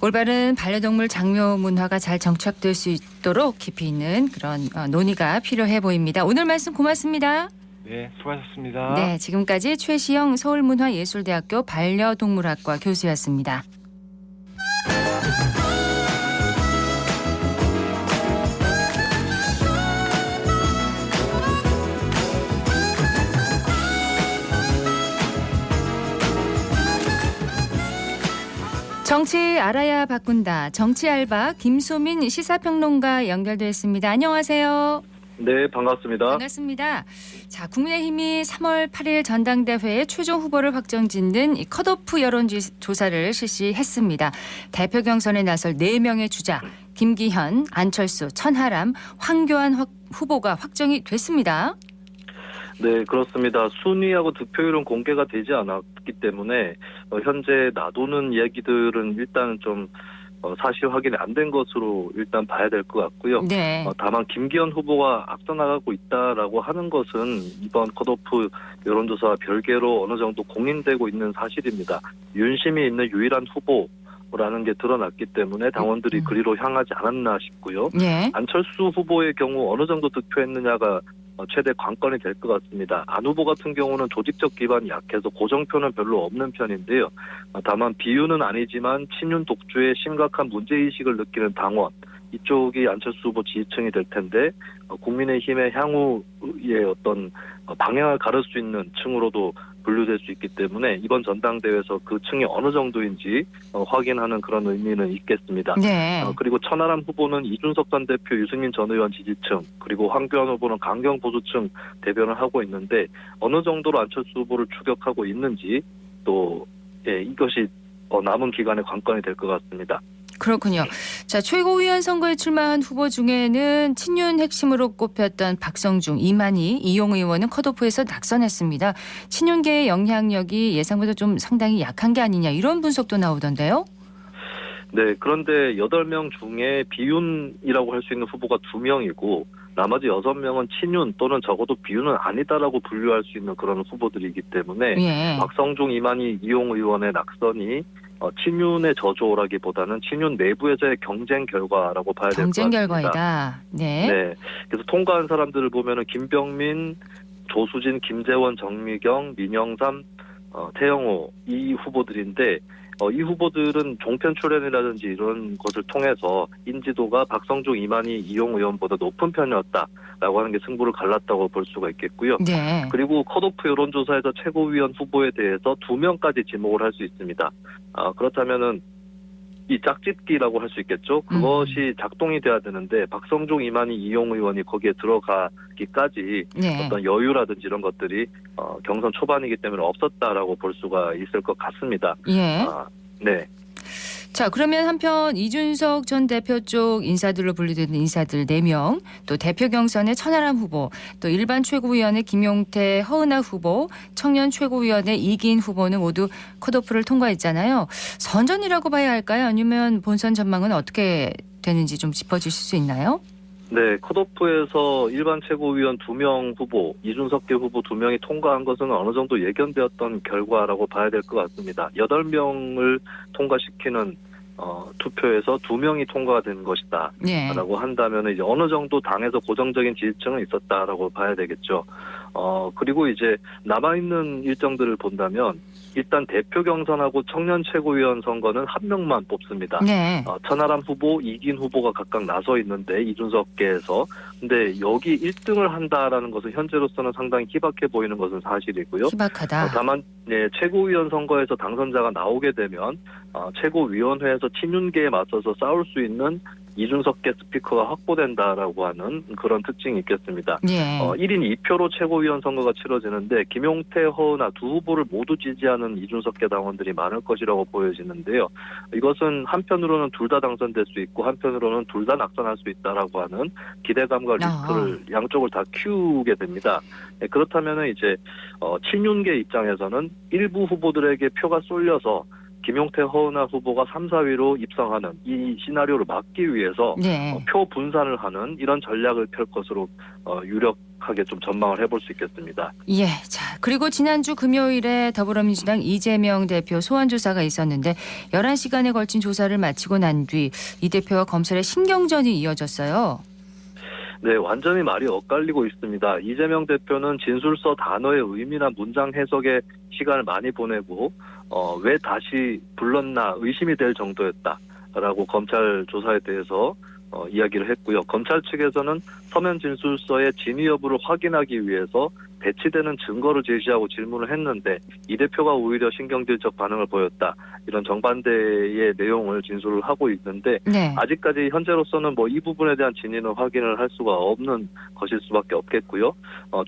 올바른 반려동물 장려 문화가 잘 정착될 수 있도록 깊이 있는 그런 논의가 필요해 보입니다. 오늘 말씀 고맙습니다. 네, 수고하셨습니다. 네, 지금까지 최시영 서울문화예술대학교 반려동물학과 교수였습니다. 정치 알아야 바꾼다. 정치 알바 김수민 시사평론가 연결됐습니다. 안녕하세요. 네, 반갑습니다. 반갑습니다. 자, 국민의힘이 3월 8일 전당대회에 최종 후보를 확정짓는 이 컷오프 여론조사를 실시했습니다. 대표 경선에 나설 4명의 주자 김기현, 안철수, 천하람, 황교안 후보가 확정이 됐습니다. 네, 그렇습니다. 순위하고 득표율은 공개가 되지 않았기 때문에 현재 놔두는 이야기들은 일단 좀 사실 확인이 안 된 것으로 일단 봐야 될 것 같고요. 네. 다만 김기현 후보가 앞서 나가고 있다라고 하는 것은 이번 컷오프 여론조사와 별개로 어느 정도 공인되고 있는 사실입니다. 윤심이 있는 유일한 후보라는 게 드러났기 때문에 당원들이 그리로 향하지 않았나 싶고요. 네. 안철수 후보의 경우 어느 정도 득표했느냐가 최대 관건이 될 것 같습니다. 안 후보 같은 경우는 조직적 기반이 약해서 고정표는 별로 없는 편인데요. 다만 비유는 아니지만 친윤 독주에 심각한 문제의식을 느끼는 당원, 이쪽이 안철수 후보 지지층이 될 텐데 국민의힘의 향후의 어떤 방향을 가를 수 있는 층으로도 분류될 수 있기 때문에 이번 전당대회에서 그 층이 어느 정도인지 확인하는 그런 의미는 있겠습니다. 네. 그리고 천하람 후보는 이준석 전 대표, 유승민 전 의원 지지층, 그리고 황교안 후보는 강경 보수층 대변을 하고 있는데 어느 정도로 안철수 후보를 추격하고 있는지 또 이것이 남은 기간의 관건이 될 것 같습니다. 그렇군요. 자, 최고위원 선거에 출마한 후보 중에는 친윤 핵심으로 꼽혔던 박성중, 이만희, 이용 의원은 컷오프에서 낙선했습니다. 친윤계의 영향력이 예상보다 좀 상당히 약한 게 아니냐 이런 분석도 나오던데요. 네, 그런데 8명 중에 비윤이라고 할 수 있는 후보가 2명이고 나머지 6명은 친윤 또는 적어도 비윤은 아니다라고 분류할 수 있는 그런 후보들이기 때문에 예. 박성중, 이만희, 이용 의원의 낙선이 친윤의 저조라기보다는 친윤 내부에서의 경쟁 결과라고 봐야 될 것 같습니다. 경쟁 결과이다. 네. 네. 그래서 통과한 사람들을 보면은 김병민, 조수진, 김재원, 정미경, 민영삼, 태영호 이 후보들인데 이 후보들은 종편 출연이라든지 이런 것을 통해서 인지도가 박성중, 이만희, 이용 의원보다 높은 편이었다라고 하는 게 승부를 갈랐다고 볼 수가 있겠고요. 네. 그리고 컷오프 여론조사에서 최고위원 후보에 대해서 2명까지 지목을 할 수 있습니다. 그렇다면은 이 짝짓기라고 할 수 있겠죠. 그것이 작동이 돼야 되는데 박성중, 이만희, 이용 의원이 거기에 들어가기까지 네. 어떤 여유라든지 이런 것들이 경선 초반이기 때문에 없었다라고 볼 수가 있을 것 같습니다. 예. 네. 자, 그러면 한편 이준석 전 대표 쪽 인사들로 분류되는 인사들 4명, 또 대표 경선의 천하람 후보, 또 일반 최고위원의 김용태, 허은하 후보, 청년 최고위원의 이긴 후보는 모두 컷오프를 통과했잖아요. 선전이라고 봐야 할까요? 아니면 본선 전망은 어떻게 되는지 좀 짚어주실 수 있나요? 네, 컷오프에서 일반 최고위원 2명 후보, 이준석계 후보 2명이 통과한 것은 어느 정도 예견되었던 결과라고 봐야 될 것 같습니다. 8명을 통과시키는 투표에서 2명이 통과가 된 것이다. 네. 라고 한다면 이제 어느 정도 당에서 고정적인 지지층은 있었다라고 봐야 되겠죠. 그리고 이제 남아있는 일정들을 본다면 일단 대표 경선하고 청년 최고위원 선거는 한 명만 뽑습니다. 네. 천하람 후보, 이긴 후보가 각각 나서 있는데 이준석계에서 근데 여기 1등을 한다라는 것은 현재로서는 상당히 희박해 보이는 것은 사실이고요. 희박하다. 다만 최고위원 선거에서 당선자가 나오게 되면 최고위원회에서 친윤계에 맞서서 싸울 수 있는 이준석계 스피커가 확보된다라고 하는 그런 특징이 있겠습니다. 예. 1인 2표로 최고위원 선거가 치러지는데 김용태, 허은하 두 후보를 모두 지지하는 이준석계 당원들이 많을 것이라고 보여지는데요. 이것은 한편으로는 둘 다 당선될 수 있고 한편으로는 둘 다 낙선할 수 있다라고 하는 기대감과 리스크를 양쪽을 다 키우게 됩니다. 그렇다면 이제 친윤계 입장에서는 일부 후보들에게 표가 쏠려서 김용태, 허은하 후보가 3, 4위로 입성하는 이 시나리오를 막기 위해서 네. 표 분산을 하는 이런 전략을 펼 것으로 유력하게 좀 전망을 해볼 수 있겠습니다. 예. 자, 그리고 지난주 금요일에 더불어민주당 이재명 대표 소환 조사가 있었는데 11시간에 걸친 조사를 마치고 난 뒤 이 대표와 검찰의 신경전이 이어졌어요. 네, 완전히 말이 엇갈리고 있습니다. 이재명 대표는 진술서 단어의 의미나 문장 해석에 시간을 많이 보내고 왜 다시 불렀나 의심이 될 정도였다라고 검찰 조사에 대해서 이야기를 했고요. 검찰 측에서는 서면 진술서의 진위 여부를 확인하기 위해서 배치되는 증거를 제시하고 질문을 했는데 이 대표가 오히려 신경질적 반응을 보였다. 이런 정반대의 내용을 진술을 하고 있는데 네. 아직까지 현재로서는 이 부분에 대한 진위는 확인을 할 수가 없는 것일 수밖에 없겠고요.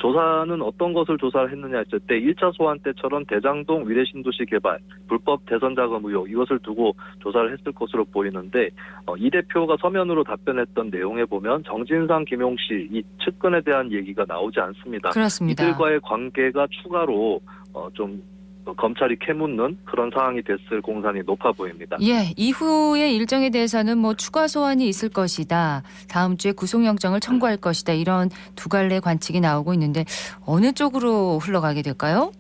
조사는 어떤 것을 조사를 했느냐 했을 때 1차 소환 때처럼 대장동 위례신도시 개발, 불법 대선 자금 의혹 이것을 두고 조사를 했을 것으로 보이는데 이 대표가 서면으로 답변했던 내용에 보면 정진상, 김용씨 이 측근에 대한 얘기가 나오지 않습니다. 그렇습니다. 이들과의 관계가 추가로 좀 검찰이 캐묻는 그런 상황이 됐을 공산이 높아 보입니다. 예, 이후의 일정에 대해서는 추가 소환이 있을 것이다. 다음 주에 구속영장을 청구할 것이다. 이런 두 갈래 관측이 나오고 있는데 어느 쪽으로 흘러가게 될까요?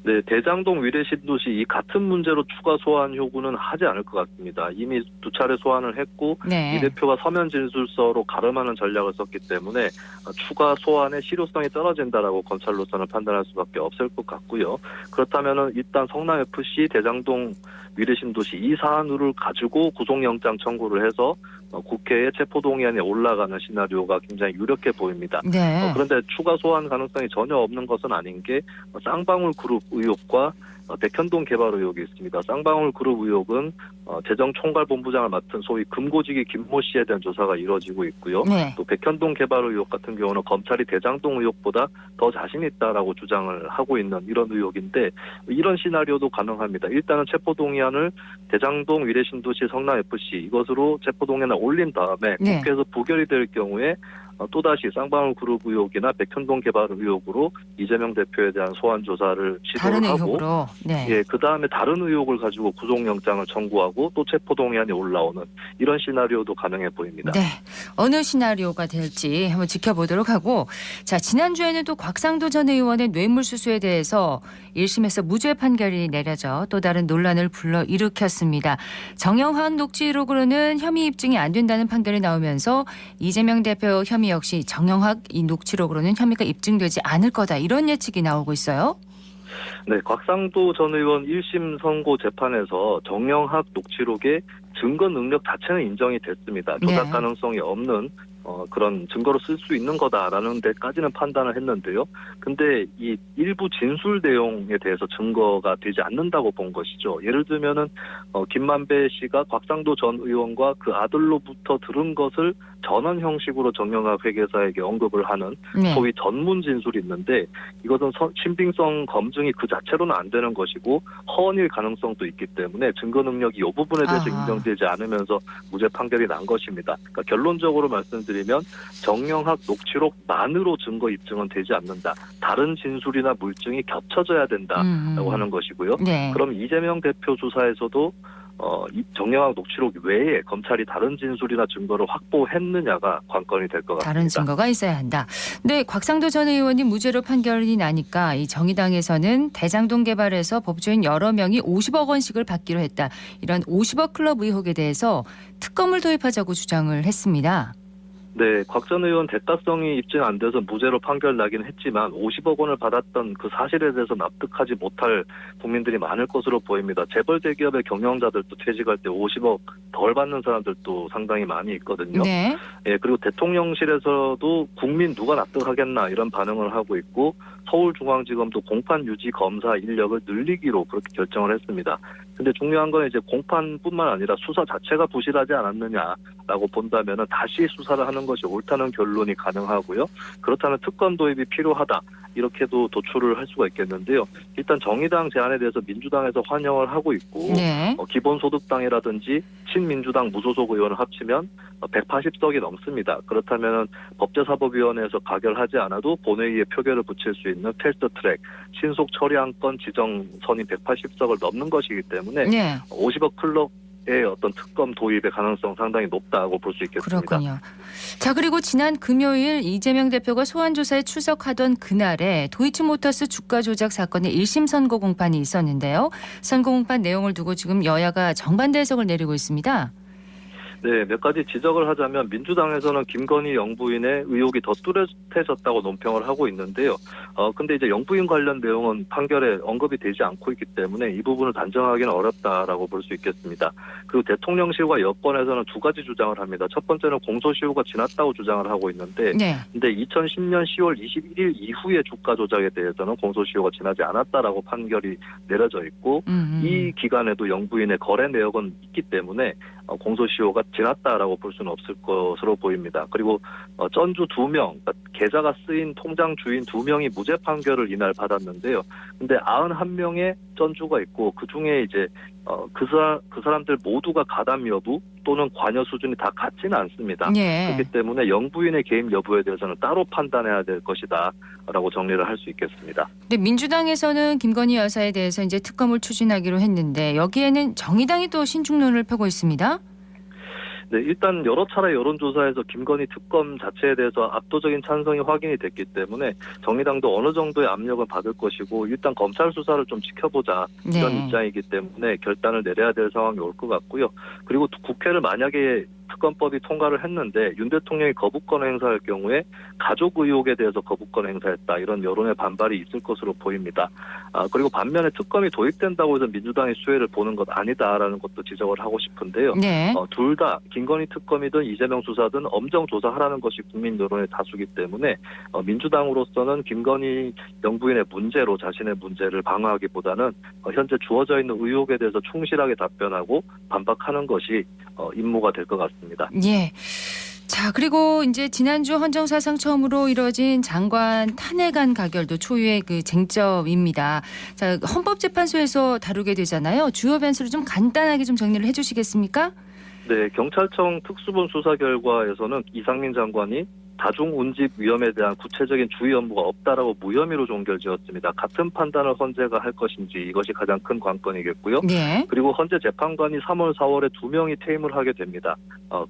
네, 대장동 위례신도시 이 같은 문제로 추가 소환 요구는 하지 않을 것 같습니다. 이미 2차례 소환을 했고 네. 이 대표가 서면 진술서로 가름하는 전략을 썼기 때문에 추가 소환의 실효성이 떨어진다라고 검찰로서는 판단할 수밖에 없을 것 같고요. 그렇다면은 일단 성남FC 대장동 위례신도시 이 사안을 가지고 구속영장 청구를 해서 국회에 체포동의안이 올라가는 시나리오가 굉장히 유력해 보입니다. 네. 그런데 추가 소환 가능성이 전혀 없는 것은 아닌 게 쌍방울 그룹 의혹과 백현동 개발 의혹이 있습니다. 쌍방울 그룹 의혹은 재정총괄본부장을 맡은 소위 금고지기 김모 씨에 대한 조사가 이루어지고 있고요. 네. 또 백현동 개발 의혹 같은 경우는 검찰이 대장동 의혹보다 더 자신 있다라고 주장을 하고 있는 이런 의혹인데 이런 시나리오도 가능합니다. 일단은 체포동의안을 대장동 위례신도시 성남FC 이것으로 체포동의안을 올린 다음에 네. 국회에서 부결이 될 경우에 또다시 쌍방울 그룹 의혹이나 백현동 개발 의혹으로 이재명 대표에 대한 소환 조사를 다른 시도를 하고 의혹으로. 네. 예, 그다음에 다른 의혹을 가지고 구속영장을 청구하고 또 체포동의안이 올라오는 이런 시나리오도 가능해 보입니다. 네. 어느 시나리오가 될지 한번 지켜보도록 하고 자, 지난주에는 또 곽상도 전 의원의 뇌물수수에 대해서 1심에서 무죄 판결이 내려져 또 다른 논란을 불러일으켰습니다. 정영학 녹취록으로는 혐의 입증이 안 된다는 판결이 나오면서 이재명 대표 혐의 역시 정영학 이 녹취록으로는 혐의가 입증되지 않을 거다 이런 예측이 나오고 있어요. 네, 곽상도 전 의원 1심 선고 재판에서 정영학 녹취록의 증거 능력 자체는 인정이 됐습니다. 조작 가능성이 없는 그런 증거로 쓸 수 있는 거다라는 데까지는 판단을 했는데요. 근데 이 일부 진술 내용에 대해서 증거가 되지 않는다고 본 것이죠. 예를 들면은 김만배 씨가 곽상도 전 의원과 그 아들로부터 들은 것을 전원 형식으로 정영학 회계사에게 언급을 하는 소위 전문 진술이 있는데 이것은 신빙성 검증이 그 자체로는 안 되는 것이고 허언일 가능성도 있기 때문에 증거 능력이 이 부분에 대해서 인정되지 않으면서 무죄 판결이 난 것입니다. 그러니까 결론적으로 말씀드리면 정영학 녹취록만으로 증거 입증은 되지 않는다. 다른 진술이나 물증이 겹쳐져야 된다라고 하는 것이고요. 네. 그럼 이재명 대표 조사에서도 이 정영학 녹취록 외에 검찰이 다른 진술이나 증거를 확보했느냐가 관건이 될 것 같습니다. 다른 증거가 있어야 한다. 네, 곽상도 전 의원이 무죄로 판결이 나니까 이 정의당에서는 대장동 개발에서 법조인 여러 명이 50억 원씩을 받기로 했다. 이런 50억 클럽 의혹에 대해서 특검을 도입하자고 주장을 했습니다. 네, 곽 전 의원 대가성이 입증 안 돼서 무죄로 판결 나긴 했지만 50억 원을 받았던 그 사실에 대해서 납득하지 못할 국민들이 많을 것으로 보입니다. 재벌 대기업의 경영자들도 퇴직할 때 50억 덜 받는 사람들도 상당히 많이 있거든요. 네. 예, 그리고 대통령실에서도 국민 누가 납득하겠나 이런 반응을 하고 있고 서울중앙지검도 공판 유지 검사 인력을 늘리기로 그렇게 결정을 했습니다. 근데 중요한 건 이제 공판뿐만 아니라 수사 자체가 부실하지 않았느냐라고 본다면은 다시 수사를 하는 것이 옳다는 결론이 가능하고요. 그렇다면 특검 도입이 필요하다. 이렇게도 도출을 할 수가 있겠는데요. 일단 정의당 제안에 대해서 민주당에서 환영을 하고 있고 기본소득당이라든지 친민주당 무소속 의원을 합치면 180석이 넘습니다. 그렇다면 법제사법위원회에서 가결하지 않아도 본회의에 표결을 붙일 수 있는 패스트트랙 신속 처리안건 지정 선임 180석을 넘는 것이기 때문에 50억 클럽의 어떤 특검 도입의 가능성 상당히 높다고 볼 수 있겠습니다. 그렇군요. 자, 그리고 지난 금요일 이재명 대표가 소환조사에 출석하던 그날에 도이치모터스 주가 조작 사건의 1심 선고 공판이 있었는데요. 선고 공판 내용을 두고 지금 여야가 정반대 해석을 내리고 있습니다. 네, 몇 가지 지적을 하자면 민주당에서는 김건희 영부인의 의혹이 더 뚜렷해졌다고 논평을 하고 있는데요. 근데 이제 영부인 관련 내용은 판결에 언급이 되지 않고 있기 때문에 이 부분을 단정하기는 어렵다라고 볼 수 있겠습니다. 그리고 대통령실과 여권에서는 두 가지 주장을 합니다. 첫 번째는 공소시효가 지났다고 주장을 하고 있는데 근데 2010년 10월 21일 이후의 주가 조작에 대해서는 공소시효가 지나지 않았다라고 판결이 내려져 있고 이 기간에도 영부인의 거래 내역은 있기 때문에 공소시효가 지났다라고 볼 수는 없을 것으로 보입니다. 그리고 전주 2명, 그러니까 계좌가 쓰인 통장 주인 2명이 무죄 판결을 이날 받았는데요. 근데 91명의 전주가 있고 그중에 이제 그 사람들 모두가 가담 여부 또는 관여 수준이 다 같지는 않습니다. 그렇기 때문에 영부인의 개입 여부에 대해서는 따로 판단해야 될 것이다라고 정리를 할 수 있겠습니다. 근데 민주당에서는 김건희 여사에 대해서 이제 특검을 추진하기로 했는데 여기에는 정의당이 또 신중론을 펴고 있습니다. 네, 일단 여러 차례 여론조사에서 김건희 특검 자체에 대해서 압도적인 찬성이 확인이 됐기 때문에 정의당도 어느 정도의 압력은 받을 것이고 일단 검찰 수사를 좀 지켜보자 이런 입장이기 때문에 결단을 내려야 될 상황이 올 것 같고요. 그리고 국회를 만약에 특검법이 통과를 했는데 윤 대통령이 거부권을 행사할 경우에 가족 의혹에 대해서 거부권을 행사했다. 이런 여론의 반발이 있을 것으로 보입니다. 그리고 반면에 특검이 도입된다고 해서 민주당이 수혜를 보는 것 아니다라는 것도 지적을 하고 싶은데요. 네. 둘 다 김건희 특검이든 이재명 수사든 엄정 조사하라는 것이 국민 여론의 다수기 때문에 민주당으로서는 김건희 영부인의 문제로 자신의 문제를 방어하기보다는 현재 주어져 있는 의혹에 대해서 충실하게 답변하고 반박하는 것이 임무가 될 것 같습니다. 예. 자, 그리고 이제 지난주 헌정사상 처음으로 이뤄진 장관 탄핵안 가결도 초유의 그 쟁점입니다. 자, 헌법재판소에서 다루게 되잖아요. 주요 변수를 좀 간단하게 좀 정리를 해주시겠습니까? 네, 경찰청 특수본 수사 결과에서는 이상민 장관이 다중운집 위험에 대한 구체적인 주의 업무가 없다라고 무혐의로 종결지었습니다. 같은 판단을 헌재가 할 것인지 이것이 가장 큰 관건이겠고요. 네. 그리고 헌재 재판관이 3월, 4월에 2명이 퇴임을 하게 됩니다.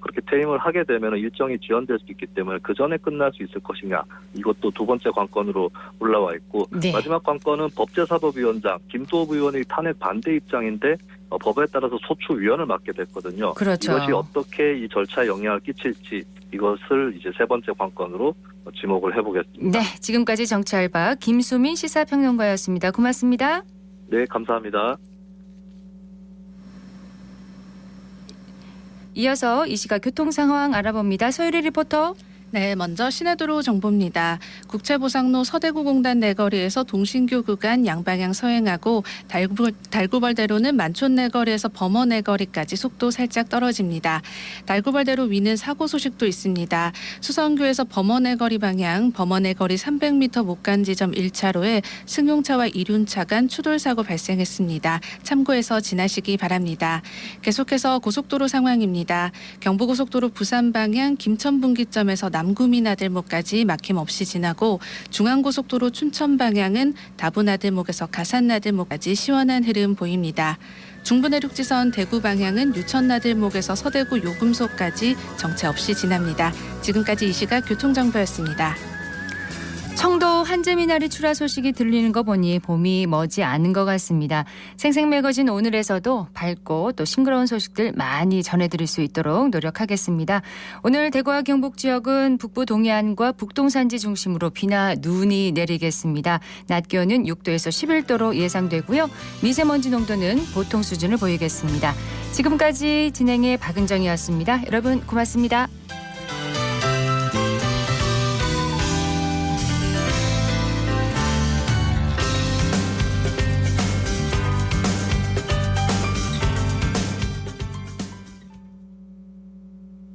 그렇게 퇴임을 하게 되면 일정이 지연될 수 있기 때문에 그 전에 끝날 수 있을 것이냐. 이것도 두 번째 관건으로 올라와 있고 네. 마지막 관건은 법제사법위원장 김도읍 의원이 탄핵 반대 입장인데 법에 따라서 소추위원을 맡게 됐거든요. 그렇죠. 이것이 어떻게 이 절차에 영향을 끼칠지 이것을 이제 세 번째 관건으로 지목을 해보겠습니다. 네, 지금까지 정치알바 김수민 시사평론가였습니다. 고맙습니다. 네, 감사합니다. 이어서 이 시각 교통 상황 알아봅니다. 서유리 리포터. 네, 먼저 시내도로 정보입니다. 국채보상로 서대구공단 내거리에서 동신교 구간 양방향 서행하고 달구벌대로는 만촌 내거리에서 범어 내거리까지 속도 살짝 떨어집니다. 달구벌대로 위는 사고 소식도 있습니다. 수성교에서 범어 내거리 방향 범어 내거리 300m 못 간 지점 1차로에 승용차와 이륜차 간 추돌 사고 발생했습니다. 참고해서 지나시기 바랍니다. 계속해서 고속도로 상황입니다. 경부고속도로 부산 방향 김천분기점에서 남구미나들목까지 막힘없이 지나고 중앙고속도로 춘천 방향은 다부나들목에서 가산나들목까지 시원한 흐름 보입니다. 중부내륙지선 대구 방향은 유천나들목에서 서대구 요금소까지 정체 없이 지납니다. 지금까지 이 시각 교통정보였습니다. 청도 한재미나리 출하 소식이 들리는 거 보니 봄이 머지 않은 것 같습니다. 생생매거진 오늘에서도 밝고 또 싱그러운 소식들 많이 전해드릴 수 있도록 노력하겠습니다. 오늘 대구와 경북 지역은 북부 동해안과 북동산지 중심으로 비나 눈이 내리겠습니다. 낮 기온은 6도에서 11도로 예상되고요. 미세먼지 농도는 보통 수준을 보이겠습니다. 지금까지 진행의 박은정이었습니다. 여러분 고맙습니다.